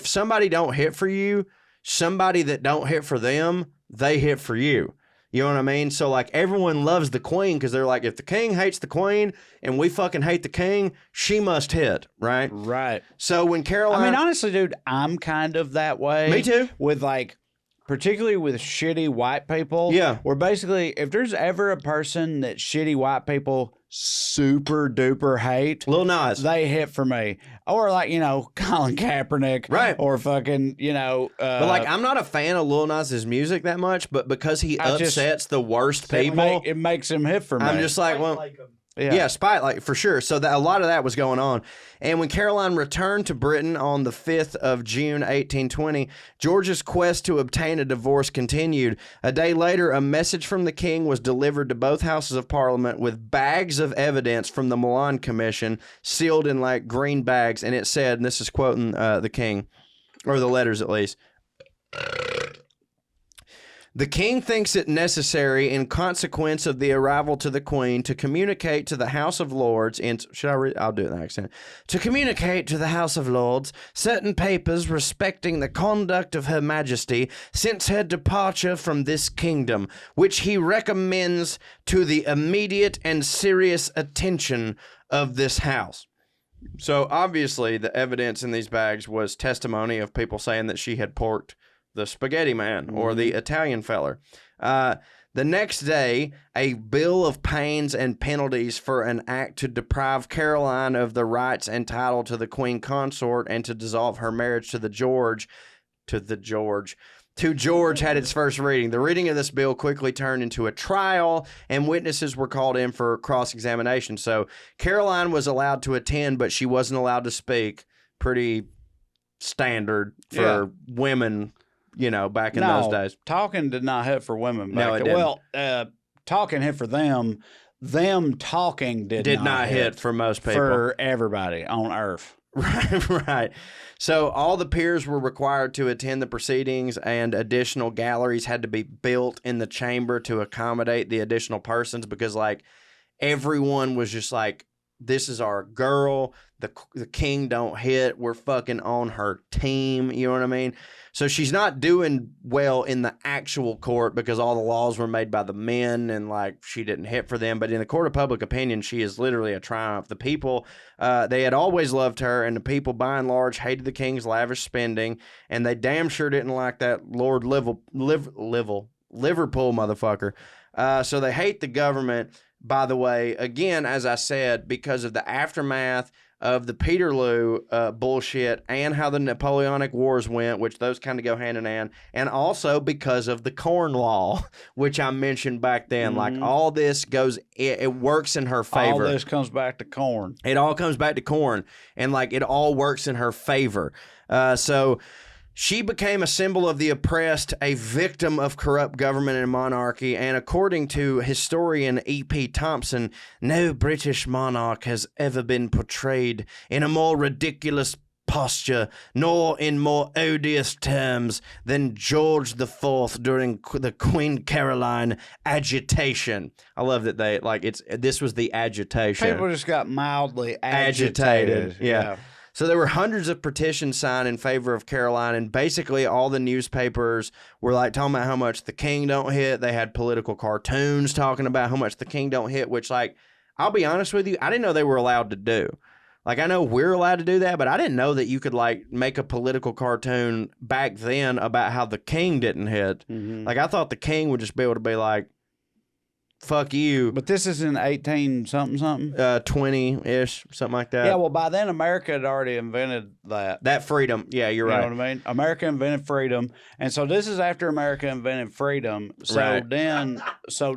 somebody don't hit for you, somebody that don't hit for them, they hit for you. You know what I mean? So, like, everyone loves the queen because they're like, if the king hates the queen and we fucking hate the king, she must hit, right? Right. So when Caroline... I mean, honestly, dude, I'm kind of that way. Me too. With, like, particularly with shitty white people. Yeah. Where basically, if there's ever a person that shitty white people super duper hate, Lil Nas, they hit for me. Or like, Colin Kaepernick. Right. Or fucking, but like, I'm not a fan of Lil Nas's music that much, but because he upsets the worst people, it makes him hit for me. I'm just like, well, yeah, Spite, like, for sure. So a lot of that was going on. And when Caroline returned to Britain on the 5th of June, 1820, George's quest to obtain a divorce continued. A day later, a message from the king was delivered to both houses of parliament with bags of evidence from the Milan Commission, sealed in like green bags. And it said, and this is quoting the king, or the letters at least, "The king thinks it necessary, in consequence of the arrival to the queen, to communicate to the House of Lords in..." Should I read? I'll do it in that accent. "To communicate to the House of Lords certain papers respecting the conduct of Her Majesty since her departure from this kingdom, which he recommends to the immediate and serious attention of this House." So obviously the evidence in these bags was testimony of people saying that she had porked the spaghetti man or the Italian feller. The next day, a bill of pains and penalties for an act to deprive Caroline of the rights entitled to the queen consort and to dissolve her marriage to George had its first reading. The reading of this bill quickly turned into a trial, and witnesses were called in for cross-examination. So Caroline was allowed to attend, but she wasn't allowed to speak. Pretty standard for women, back in those days. Talking did not hit for women back No, it then. didn't. Well, talking hit for them. Them talking did not hit for most people. For everybody on Earth. Right. So all the peers were required to attend the proceedings, and additional galleries had to be built in the chamber to accommodate the additional persons, because like everyone was just like, this is our girl. The king don't hit. We're fucking on her team. You know what I mean? So she's not doing well in the actual court because all the laws were made by the men and like she didn't hit for them. But in the court of public opinion, she is literally a triumph. The people, they had always loved her, and the people by and large hated the king's lavish spending, and they damn sure didn't like that Lord Liverpool motherfucker. So they hate the government. By the way, again, as I said, because of the aftermath of the Peterloo bullshit and how the Napoleonic Wars went, which those kind of go hand in hand, and also because of the Corn Law, which I mentioned back then. Like all this goes, it works in her favor. All this comes back to corn. It all comes back to corn, and like it all works in her favor. So she became a symbol of the oppressed, a victim of corrupt government and monarchy, and according to historian E.P. Thompson, no British monarch has ever been portrayed in a more ridiculous posture, nor in more odious terms than George IV during the Queen Caroline agitation. I love that they, like, this was the agitation. People just got mildly agitated. Yeah. So there were hundreds of petitions signed in favor of Caroline, and basically all the newspapers were like talking about how much the king don't hit. They had political cartoons talking about how much the king don't hit, which, like, I'll be honest with you, I didn't know they were allowed to do. Like, I know we're allowed to do that, but I didn't know that you could, like, make a political cartoon back then about how the king didn't hit. Mm-hmm. Like, I thought the king would just be able to be like, fuck you. But this is in 18-something? 20-ish, something like that. Yeah, well, by then, America had already invented that. That freedom. Yeah, you're right. You know what I mean? America invented freedom. And so this is after America invented freedom. So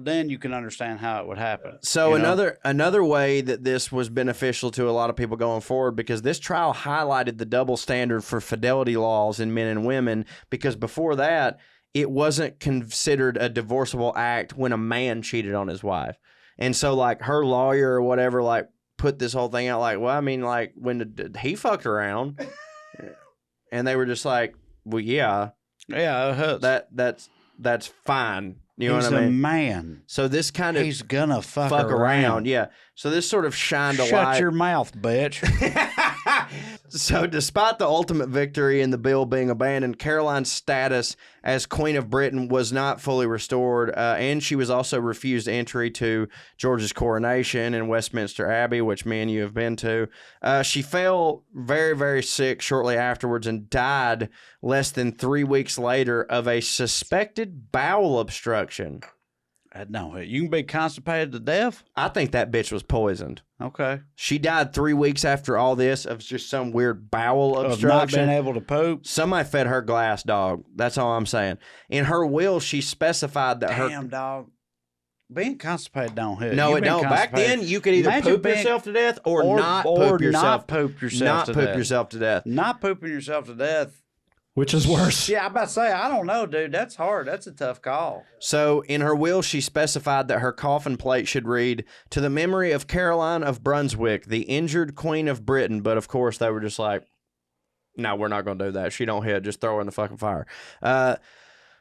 then you can understand how it would happen. So another way that this was beneficial to a lot of people going forward, because this trial highlighted the double standard for fidelity laws in men and women, because before that, it wasn't considered a divorceable act when a man cheated on his wife. And so, like, her lawyer or whatever, like, put this whole thing out, like, well, I mean, like, when he fucked around. And they were just like, well, yeah. Yeah, that's fine. You know what I mean? He's a man. So this kind of... He's gonna fuck around. Yeah. So this sort of shined a light... Shut your mouth, bitch. So despite the ultimate victory and the bill being abandoned, Caroline's status as Queen of Britain was not fully restored, and she was also refused entry to George's coronation in Westminster Abbey, which me and you have been to. She fell very, very sick shortly afterwards and died less than 3 weeks later of a suspected bowel obstruction. No, you can be constipated to death. I think that bitch was poisoned. Okay. She died 3 weeks after all this of just some weird bowel Of not obstruction. being able to poop. Somebody fed her glass, dog. That's all I'm saying. In her will, she specified that Damn, dog. Being constipated don't hit. No, it don't. Back then, you could either poop yourself to death or not poop yourself. Not poop yourself to death. yourself to death. Not pooping yourself to death. Which is worse? Yeah, I'm about to say, I don't know, dude. That's hard. That's a tough call. So, in her will, she specified that her coffin plate should read, "To the memory of Caroline of Brunswick, the injured Queen of Britain." But, of course, they were just like, no, we're not going to do that. She don't hit. Just throw her in the fucking fire.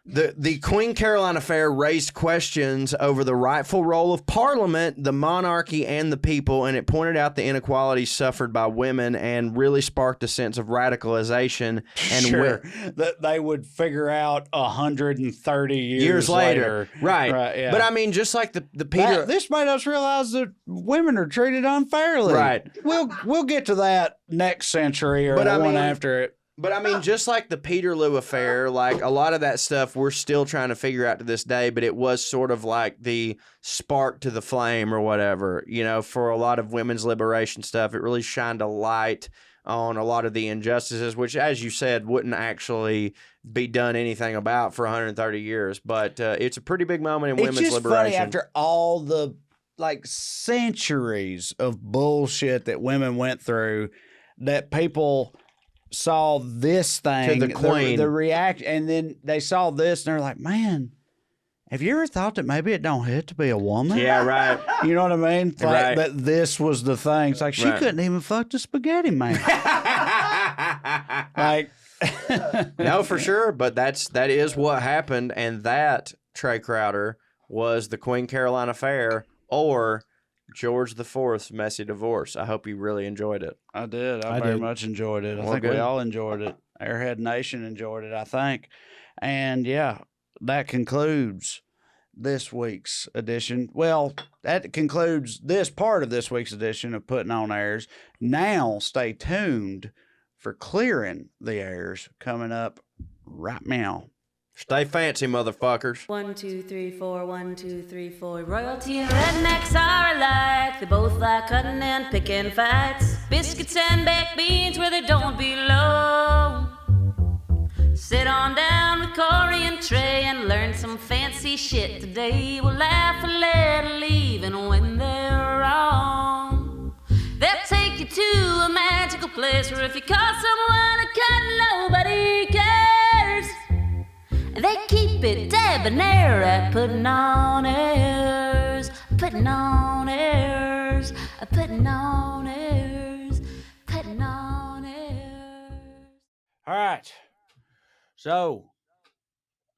The Queen Caroline affair raised questions over the rightful role of Parliament, the monarchy, and the people, and it pointed out the inequalities suffered by women and really sparked a sense of radicalization. And sure, that they would figure out 130 years later. Right. Yeah. But I mean, just like the Peter... This made us realize that women are treated unfairly. Right. We'll get to that next century or the one after it. But I mean, just like the Peterloo affair, like a lot of that stuff we're still trying to figure out to this day, but it was sort of like the spark to the flame or whatever, you know, for a lot of women's liberation stuff. It really shined a light on a lot of the injustices, which, as you said, wouldn't actually be done anything about for 130 years. But it's a pretty big moment in women's liberation. It's just funny after all the like centuries of bullshit that women went through that people saw this thing, to the Queen, the react, and then they saw this, and they're like, "Man, have you ever thought that maybe it don't hit to be a woman?" Yeah, right. You know what I mean? Like, right. That this was the thing. It's like she couldn't even fuck the spaghetti man. Like, no, for sure. But that is what happened, and that Trae Crowder was the Queen Caroline affair, or George IV's messy divorce. I hope you really enjoyed it. I did. I very much enjoyed it. I think we all enjoyed it. Airhead Nation enjoyed it, I think. And yeah, that concludes this week's edition. Well, that concludes this part of this week's edition of Puttin On Airs. Now, stay tuned for Clearing the Airs coming up right now. Stay fancy, motherfuckers. 1, 2, 3, 4, 1, 2, 3, 4. Royalty and rednecks are alike. They both like cutting and picking fights. Biscuits and baked beans where they don't belong. Sit on down with Corey and Trae and learn some fancy shit today. We'll laugh a little even when they're wrong. They'll take you to a magical place where if you call someone a cunt, nobody cares. They keep it debonair at Puttin On Airs, Puttin On Airs, Puttin On Airs, Puttin On Airs. All right. So,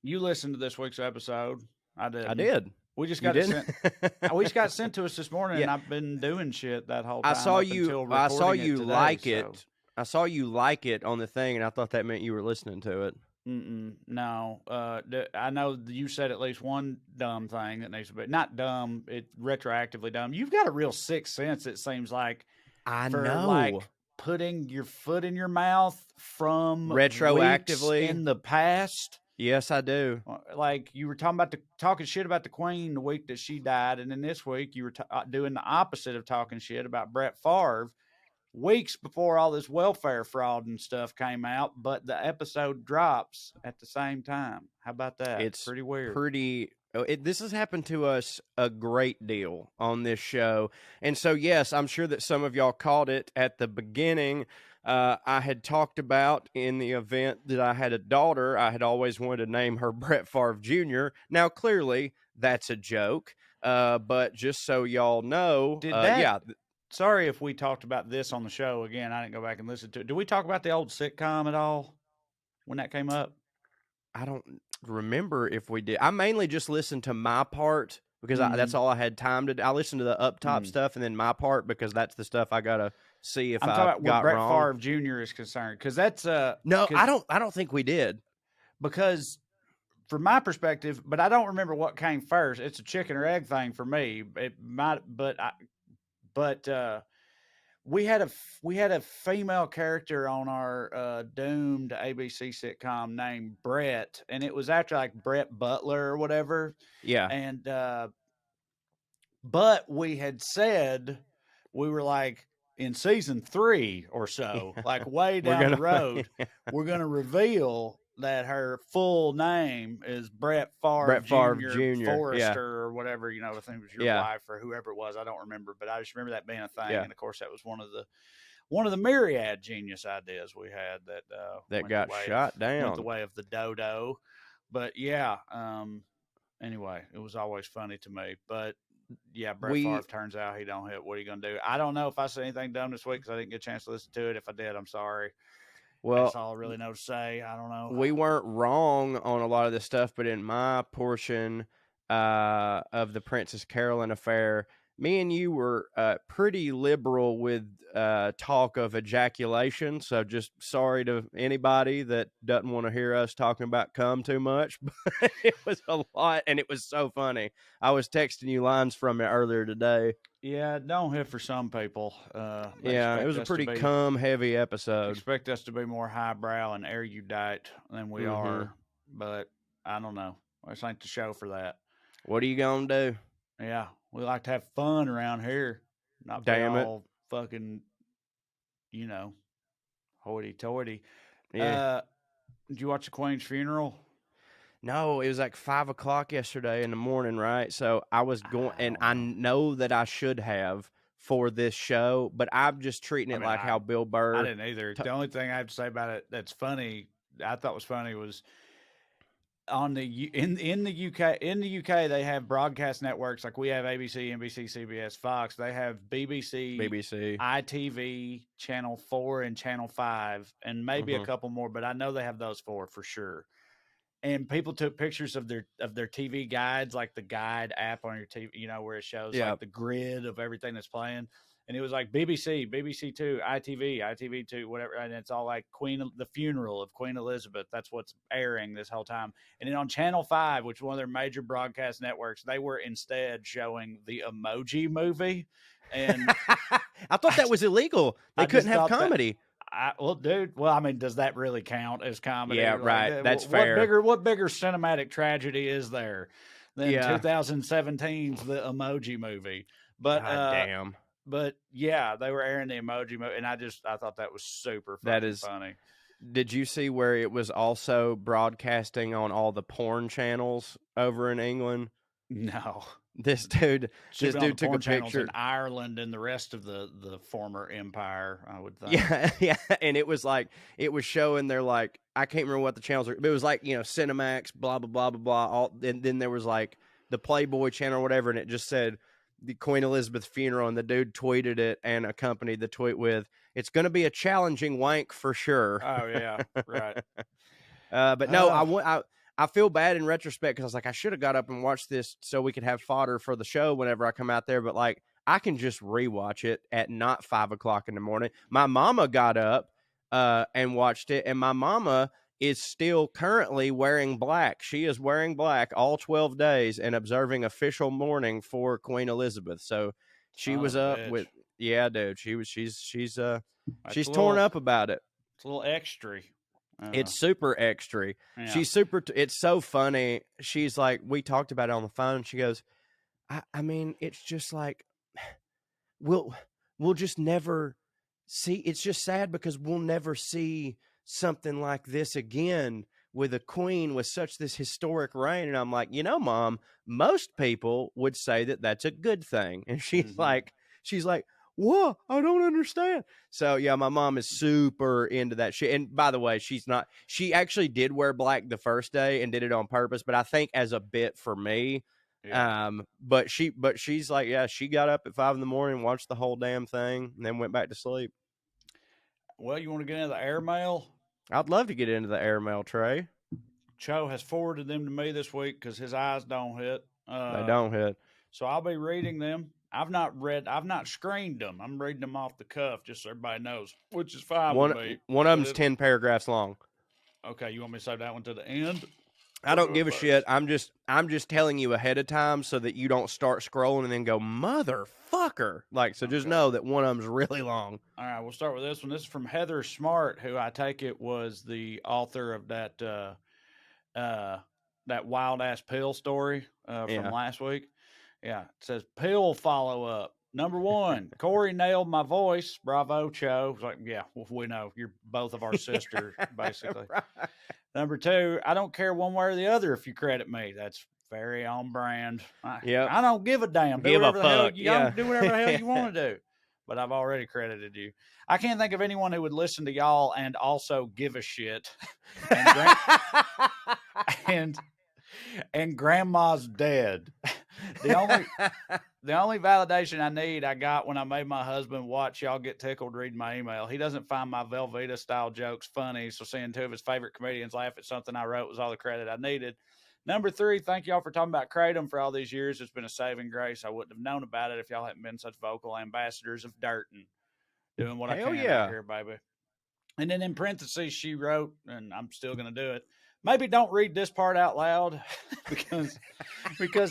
you listened to this week's episode. I did. I did. We just got it sent. We just got sent to us this morning, and I've been doing shit that whole time. I saw you like today, it. I saw you like it on the thing, and I thought that meant you were listening to it. No. I know you said at least one dumb thing that needs to be not dumb. It's retroactively dumb. You've got a real sixth sense. It seems like I for know. Like putting your foot in your mouth from retroactively weeks in the past. Yes, I do. Like you were talking shit about the Queen the week that she died, and then this week you were doing the opposite of talking shit about Brett Favre weeks before all this welfare fraud and stuff came out, but the episode drops at the same time. How about that? It's pretty weird. This has happened to us a great deal on this show. And so, yes, I'm sure that some of y'all caught it at the beginning. I had talked about in the event that I had a daughter, I had always wanted to name her Brett Favre Jr. Now, clearly, that's a joke. But just so y'all know, sorry if we talked about this on the show again. I didn't go back and listen to it. Did we talk about the old sitcom at all when that came up? I don't remember if we did. I mainly just listened to my part because that's all I had time to do. I listened to the up top stuff and then my part because that's the stuff I gotta see if I'm I talking about got where wrong. Brett Favre Jr. is concerned, because that's no, I don't think we did, because from my perspective, but I don't remember what came first. It's a chicken or egg thing for me. It might, but we had a female character on our doomed ABC sitcom named Brett, and it was after like Brett Butler or whatever. Yeah. And but we had said we were like in season 3 or so, like way down the road, we're gonna reveal that her full name is Brett Favre Jr. Forrester or whatever, I think it was your wife or whoever it was. I don't remember, but I just remember that being a thing. And of course, that was one of the myriad genius ideas we had that got shot down. Went the way of the dodo. But anyway, it was always funny to me. But Brett Favre turns out he don't hit. What are you going to do? I don't know if I said anything dumb this week because I didn't get a chance to listen to it. If I did, I'm sorry. Well, that's all I really know to say. I don't know. We weren't wrong on a lot of this stuff, but in my portion of the Princess Carolyn affair, me and you were pretty liberal with talk of ejaculation. So just sorry to anybody that doesn't want to hear us talking about cum too much. But it was a lot, and it was so funny. I was texting you lines from it earlier today. Yeah, don't hit for some people. It was a pretty cum-heavy episode. Expect us to be more highbrow and erudite than we are, but I don't know. This ain't the show for that. What are you going to do? Yeah, we like to have fun around here. Not Damn be it. all fucking, hoity-toity. Yeah. Did you watch the Queen's funeral? No, it was like 5 o'clock yesterday in the morning, right? So I was going, and I know that I should have for this show, but I'm just treating it like how Bill Burr. I didn't either. The only thing I have to say about it that's funny, I thought was funny, was on in the UK they have broadcast networks like we have ABC, NBC, CBS, Fox. They have BBC, ITV, Channel 4, and Channel 5, and maybe a couple more, but I know they have those 4 for sure. And people took pictures of their TV guides, like the guide app on your TV, where it shows like the grid of everything that's playing. And it was like BBC, BBC 2, ITV, ITV 2, whatever. And it's all like the funeral of Queen Elizabeth. That's what's airing this whole time. And then on Channel 5, which is one of their major broadcast networks, they were instead showing the Emoji Movie. And I thought that was illegal. They couldn't have comedy. Does that really count as comedy? Yeah, right. That's fair. What bigger cinematic tragedy is there than 2017's The Emoji Movie? But damn. But they were airing the Emoji Movie, and I thought that was super funny. Did you see where it was also broadcasting on all the porn channels over in England? No. This dude took a picture in Ireland and the rest of the former empire, I would think. Yeah, and it was like it was showing their like I can't remember what the channels are, but it was like Cinemax, blah blah blah blah blah. All and then there was like the Playboy channel or whatever, and it just said the Queen Elizabeth funeral, and the dude tweeted it and accompanied the tweet with, "It's going to be a challenging wank for sure." Oh yeah, right. But no, I feel bad in retrospect because I was like, I should have got up and watched this so we could have fodder for the show whenever I come out there. But like, I can just rewatch it at not 5 o'clock in the morning. My mama got up and watched it, and my mama is still currently wearing black. She is wearing black all 12 days and observing official mourning for Queen Elizabeth. So she was up with, dude. She's torn up about it. It's a little extra. It's super extra. Yeah. She's super. It's so funny. She's like, we talked about it on the phone. She goes, I mean, it's just like, we'll just never see. It's just sad because we'll never see something like this again with a queen with such this historic reign. And I'm like, Mom, most people would say that that's a good thing. And she's like, what? I don't understand. So yeah, my mom is super into that shit. And by the way, she actually did wear black the first day and did it on purpose, but I think as a bit for me. Yeah. But she's like, she got up at 5 a.m, watched the whole damn thing, and then went back to sleep. Well, you want to get into the airmail? I'd love to get into the airmail, Trae. Cho has forwarded them to me this week because his eyes don't hit. They don't hit. So I'll be reading them. I've not screened them. I'm reading them off the cuff, just so everybody knows, which is fine with me. One of them's 10 paragraphs long. Okay, you want me to save that one to the end? I don't give a shit. I'm just telling you ahead of time so that you don't start scrolling and then go, motherfucker. Like, so just know that one of them's really long. All right, we'll start with this one. This is from Heather Smart, who I take it was the author of that wild ass pill story from last week. Yeah, it says pill follow up. Number 1, Corey nailed my voice. Bravo, Cho. It's like, yeah, well, we know you're both of our sisters, basically. Right. Number 2, I don't care one way or the other if you credit me. That's very on brand. I don't give a damn. Do whatever the hell you want to do. But I've already credited you. I can't think of anyone who would listen to y'all and also give a shit. And grandma's dead. The only validation I need, I got when I made my husband watch y'all get tickled reading my email. He doesn't find my Velveeta style jokes funny, so seeing 2 of his favorite comedians laugh at something I wrote was all the credit I needed. Number 3, thank y'all for talking about Kratom for all these years. It's been a saving grace. I wouldn't have known about it if y'all hadn't been such vocal ambassadors of dirt and doing what I can out here, baby. And then in parentheses, she wrote, and I'm still going to do it, maybe don't read this part out loud because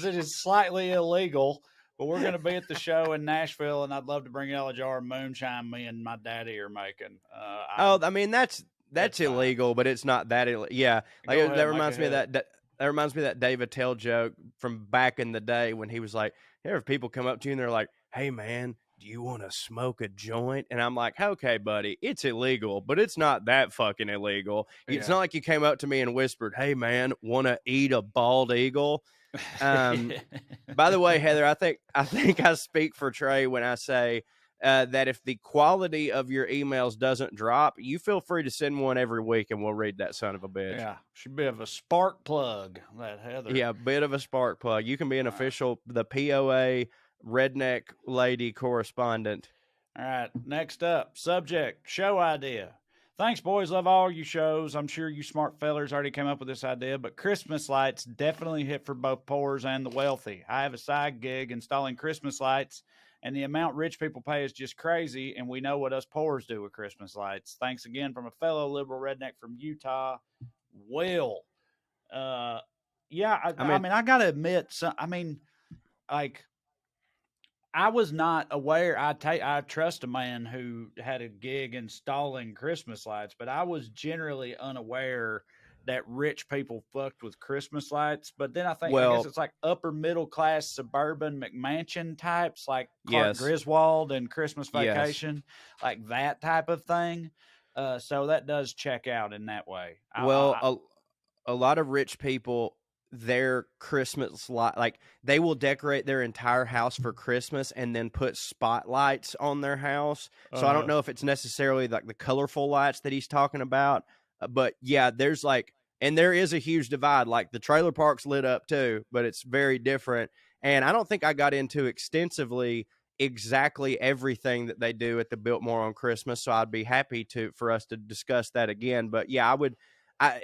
it is slightly illegal. But we're going to be at the show in Nashville, and I'd love to bring y'all a jar of moonshine me and my daddy are making. I mean, that's illegal, but it's not that illegal. Yeah, like that reminds me of that reminds me of that Dave Attell joke from back in the day when he was like, "Here, if people come up to you and they're like, hey man, do you want to smoke a joint?" And I'm like, okay, buddy, it's illegal, but it's not that fucking illegal. Yeah. It's not like you came up to me and whispered, hey man, want to eat a bald eagle? By the way, Heather, I think I speak for Trae when I say that if the quality of your emails doesn't drop, you feel free to send one every week and we'll read that son of a bitch. Yeah, should be of a spark plug, that Heather. Yeah, a bit of a spark plug. You can be an official, the POA redneck lady correspondent. All right, next up, subject, show idea. Thanks, boys. Love all you shows. I'm sure you smart fellers already came up with this idea, but Christmas lights definitely hit for both poors and the wealthy. I have a side gig installing Christmas lights, and the amount rich people pay is just crazy, and we know what us poors do with Christmas lights. Thanks again from a fellow liberal redneck from Utah, Will. I mean, I got to admit, I was not aware. I trust a man who had a gig installing Christmas lights, but I was generally unaware that rich people fucked with Christmas lights. But then I guess it's like upper middle class suburban McMansion types, like Clark Griswold and Christmas Vacation, like that type of thing. So that does check out in that way. A lot of rich people, their Christmas light, like they will decorate their entire house for Christmas and then put spotlights on their house. So I don't know if it's necessarily like the colorful lights that he's talking about, but yeah, there is a huge divide. Like the trailer park's lit up too, but it's very different. And I don't think I got into extensively exactly everything that they do at the Biltmore on Christmas. So I'd be happy for us to discuss that again. But yeah,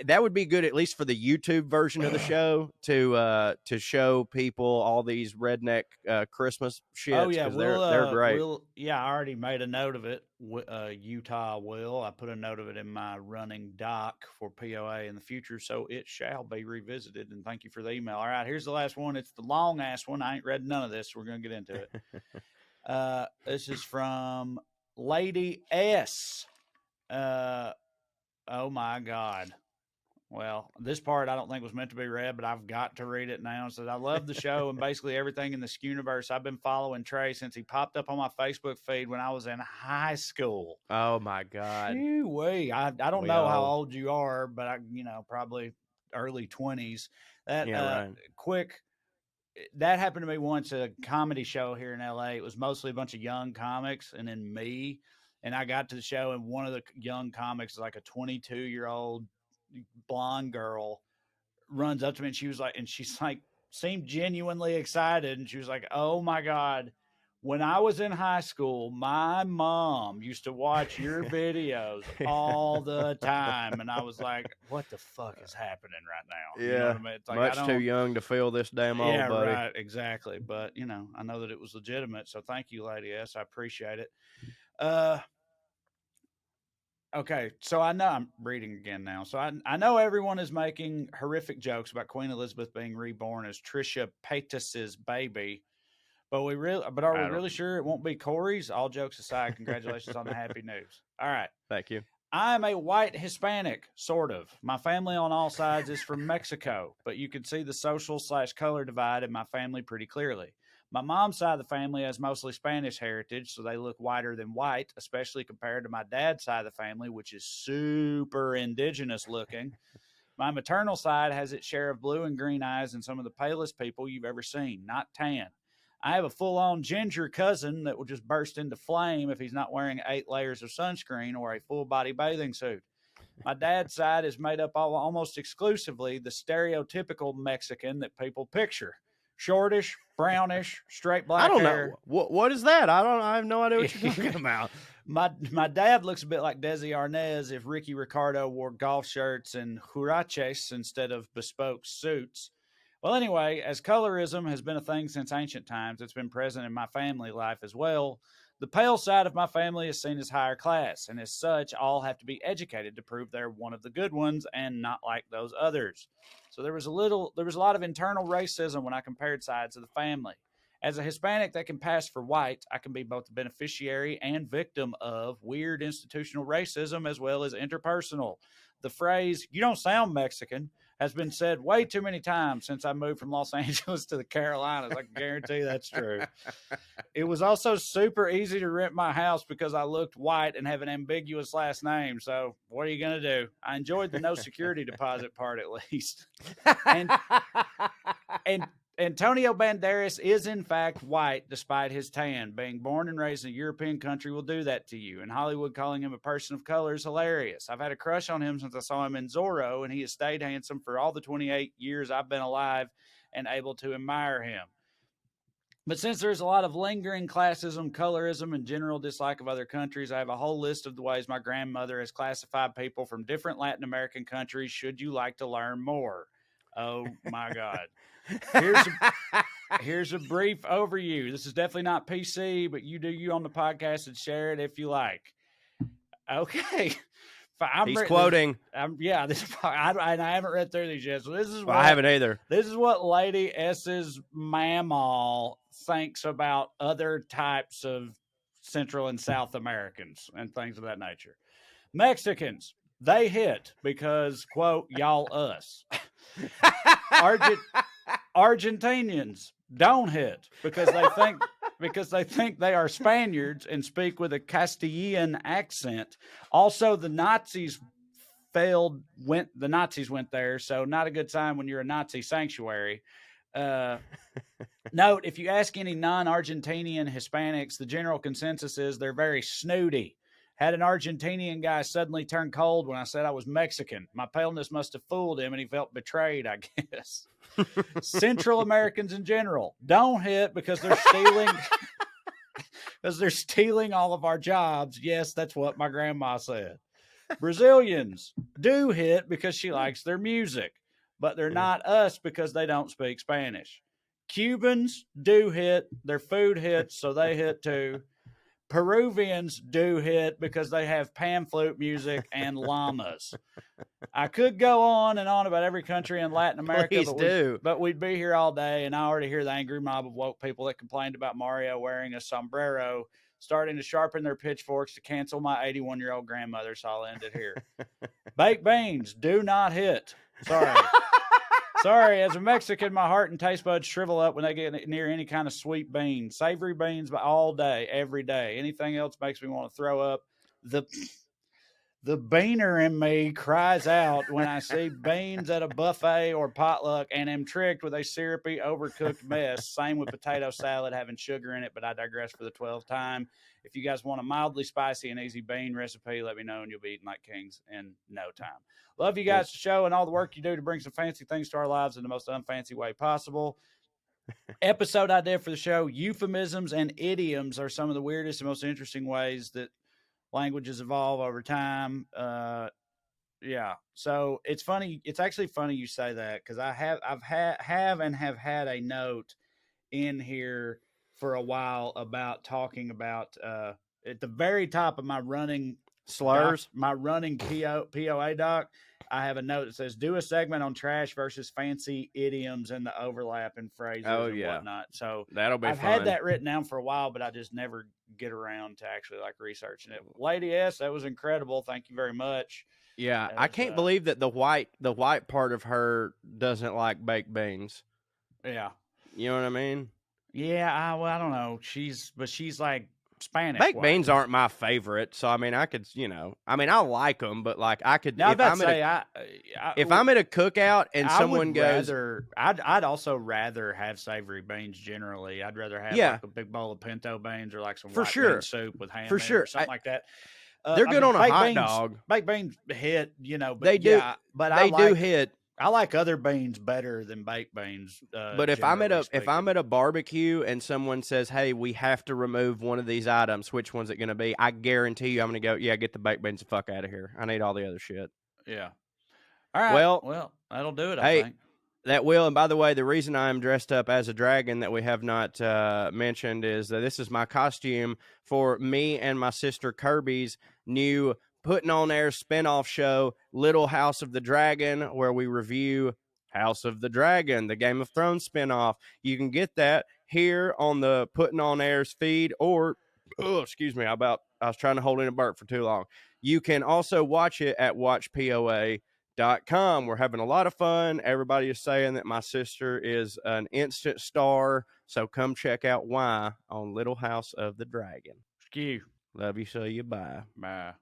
that would be good, at least for the YouTube version of the show, to show people all these redneck Christmas shit. Oh yeah, they're great. I already made a note of it. Utah will. I put a note of it in my running doc for POA in the future, so it shall be revisited. And thank you for the email. All right, here's the last one. It's the long ass one. I ain't read none of this. We're gonna get into it. This is from Lady S. Oh my God. Well, this part I don't think was meant to be read, but I've got to read it now. It says, I love the show and basically everything in the Skewniverse. I've been following Trae since he popped up on my Facebook feed when I was in high school. Oh, my God. I don't know how old you are, but probably early 20s. That happened to me once at a comedy show here in LA. It was mostly a bunch of young comics and then me. And I got to the show, and one of the young comics is like a 22-year-old blonde girl runs up to me, and she's like, seemed genuinely excited. And she was like, oh my God, when I was in high school, my mom used to watch your videos all the time. And I was like, what the fuck is happening right now? Yeah. You know what I mean? It's like, much too young to feel this damn old, buddy. Right, exactly. But I know that it was legitimate. So thank you, Lady S. I appreciate it. Okay, so I know I'm reading again now. So I know everyone is making horrific jokes about Queen Elizabeth being reborn as Trisha Paytas's baby, but are we really sure it won't be Corey's? All jokes aside, congratulations on the happy news. All right. Thank you. I'm a white Hispanic, sort of. My family on all sides is from Mexico, but you can see the social/color divide in my family pretty clearly. My mom's side of the family has mostly Spanish heritage, so they look whiter than white, especially compared to my dad's side of the family, which is super indigenous looking. My maternal side has its share of blue and green eyes and some of the palest people you've ever seen, not tan. I have a full-on ginger cousin that will just burst into flame if he's not wearing 8 layers of sunscreen or a full-body bathing suit. My dad's side is made up of almost exclusively the stereotypical Mexican that people picture. Shortish, brownish, straight black hair. I don't know. What is that? I have no idea what you're talking about. My dad looks a bit like Desi Arnaz if Ricky Ricardo wore golf shirts and huaraches instead of bespoke suits. Well, anyway, as colorism has been a thing since ancient times, it's been present in my family life as well. The pale side of my family is seen as higher class, and as such, all have to be educated to prove they're one of the good ones and not like those others. So there was a lot of internal racism when I compared sides of the family. As a Hispanic that can pass for white, I can be both the beneficiary and victim of weird institutional racism as well as interpersonal. The phrase, "you don't sound Mexican," has been said way too many times since I moved from Los Angeles to the Carolinas. I can guarantee that's true. It was also super easy to rent my house because I looked white and have an ambiguous last name. So what are you going to do? I enjoyed the no security deposit part at least. And Antonio Banderas is, in fact, white despite his tan. Being born and raised in a European country will do that to you. And Hollywood calling him a person of color is hilarious. I've had a crush on him since I saw him in Zorro, and he has stayed handsome for all the 28 years I've been alive and able to admire him. But since there's a lot of lingering classism, colorism, and general dislike of other countries, I have a whole list of the ways my grandmother has classified people from different Latin American countries. Should you like to learn more? Oh, my God. Here's a brief overview. This is definitely not PC, but you do you on the podcast and share it if you like. Okay. He's quoting. I haven't read through these yet. So this is I haven't either. This is what Lady S's mamaw thinks about other types of Central and South Americans and things of that nature. Mexicans, they hit because, quote, y'all us. Argentinians don't hit because they think they are Spaniards and speak with a Castilian accent. Also, the Nazis went there, so not a good sign when you're a Nazi sanctuary. Note, if you ask any non-Argentinian Hispanics, the general consensus is they're very snooty. Had an Argentinian guy suddenly turn cold when I said I was Mexican. My paleness must have fooled him, and he felt betrayed, I guess. Central Americans in general don't hit because they're stealing all of our jobs. Yes, that's what my grandma said. Brazilians do hit because she likes their music, but they're not us because they don't speak Spanish. Cubans do hit. Their food hits, so they hit too. Peruvians do hit because they have pan flute music and llamas. I could go on and on about every country in Latin America, but we'd be here all day, and I already hear the angry mob of woke people that complained about Mario wearing a sombrero starting to sharpen their pitchforks to cancel my 81-year-old grandmother, so I'll end it here. Baked beans do not hit. Sorry, as a Mexican, my heart and taste buds shrivel up when they get near any kind of sweet bean. Savory beans all day, every day. Anything else makes me want to throw up. The beaner in me cries out when I see beans at a buffet or potluck and am tricked with a syrupy, overcooked mess. Same with potato salad having sugar in it, but I digress for the 12th time. If you guys want a mildly spicy and easy bean recipe, let me know and you'll be eating like kings in no time. Love you guys to show and all the work you do to bring some fancy things to our lives in the most unfancy way possible. Episode idea for the show: euphemisms and idioms are some of the weirdest and most interesting ways that languages evolve over time. So it's funny. It's actually funny you say that because I've had a note in here for a while about talking about at the very top of my running slurs. My running POA doc, I have a note that says, do a segment on trash versus fancy idioms and the overlapping phrases and whatnot. So that'll be I've fun. had that written down for a while, but I just never get around to actually like researching it. Lady S, that was incredible. Thank you very much. Yeah, I can't believe that the white part of her doesn't like baked beans. Yeah. You know what I mean? Yeah, I don't know. She's like Spanish. Baked beans aren't my favorite, so I mean, I could, I like them, but like I could. Now, if I'm at a cookout and someone goes, I'd also rather have savory beans. Generally, I'd rather have like a big bowl of pinto beans or like some white bean soup with ham or something like that. They're good on a hot dog. Baked beans hit, but they do. Yeah, but they do hit. I like other beans better than baked beans. But if I'm at a barbecue and someone says, "Hey, we have to remove one of these items," which one's it going to be? I guarantee you, I'm going to go, "Yeah, get the baked beans the fuck out of here. I need all the other shit." Yeah. All right. Well, that'll do it. I think that will. And by the way, the reason I'm dressed up as a dragon that we have not mentioned is that this is my costume for me and my sister Kirby's new Puttin On Airs spinoff show, Little House of the Dragon, where we review House of the Dragon, the Game of Thrones spinoff. You can get that here on the Puttin On Airs feed, or, excuse me, I was trying to hold in a burp for too long. You can also watch it at watchpoa.com. We're having a lot of fun. Everybody is saying that my sister is an instant star, so come check out why on Little House of the Dragon. Skew. Love you, so you bye. Bye.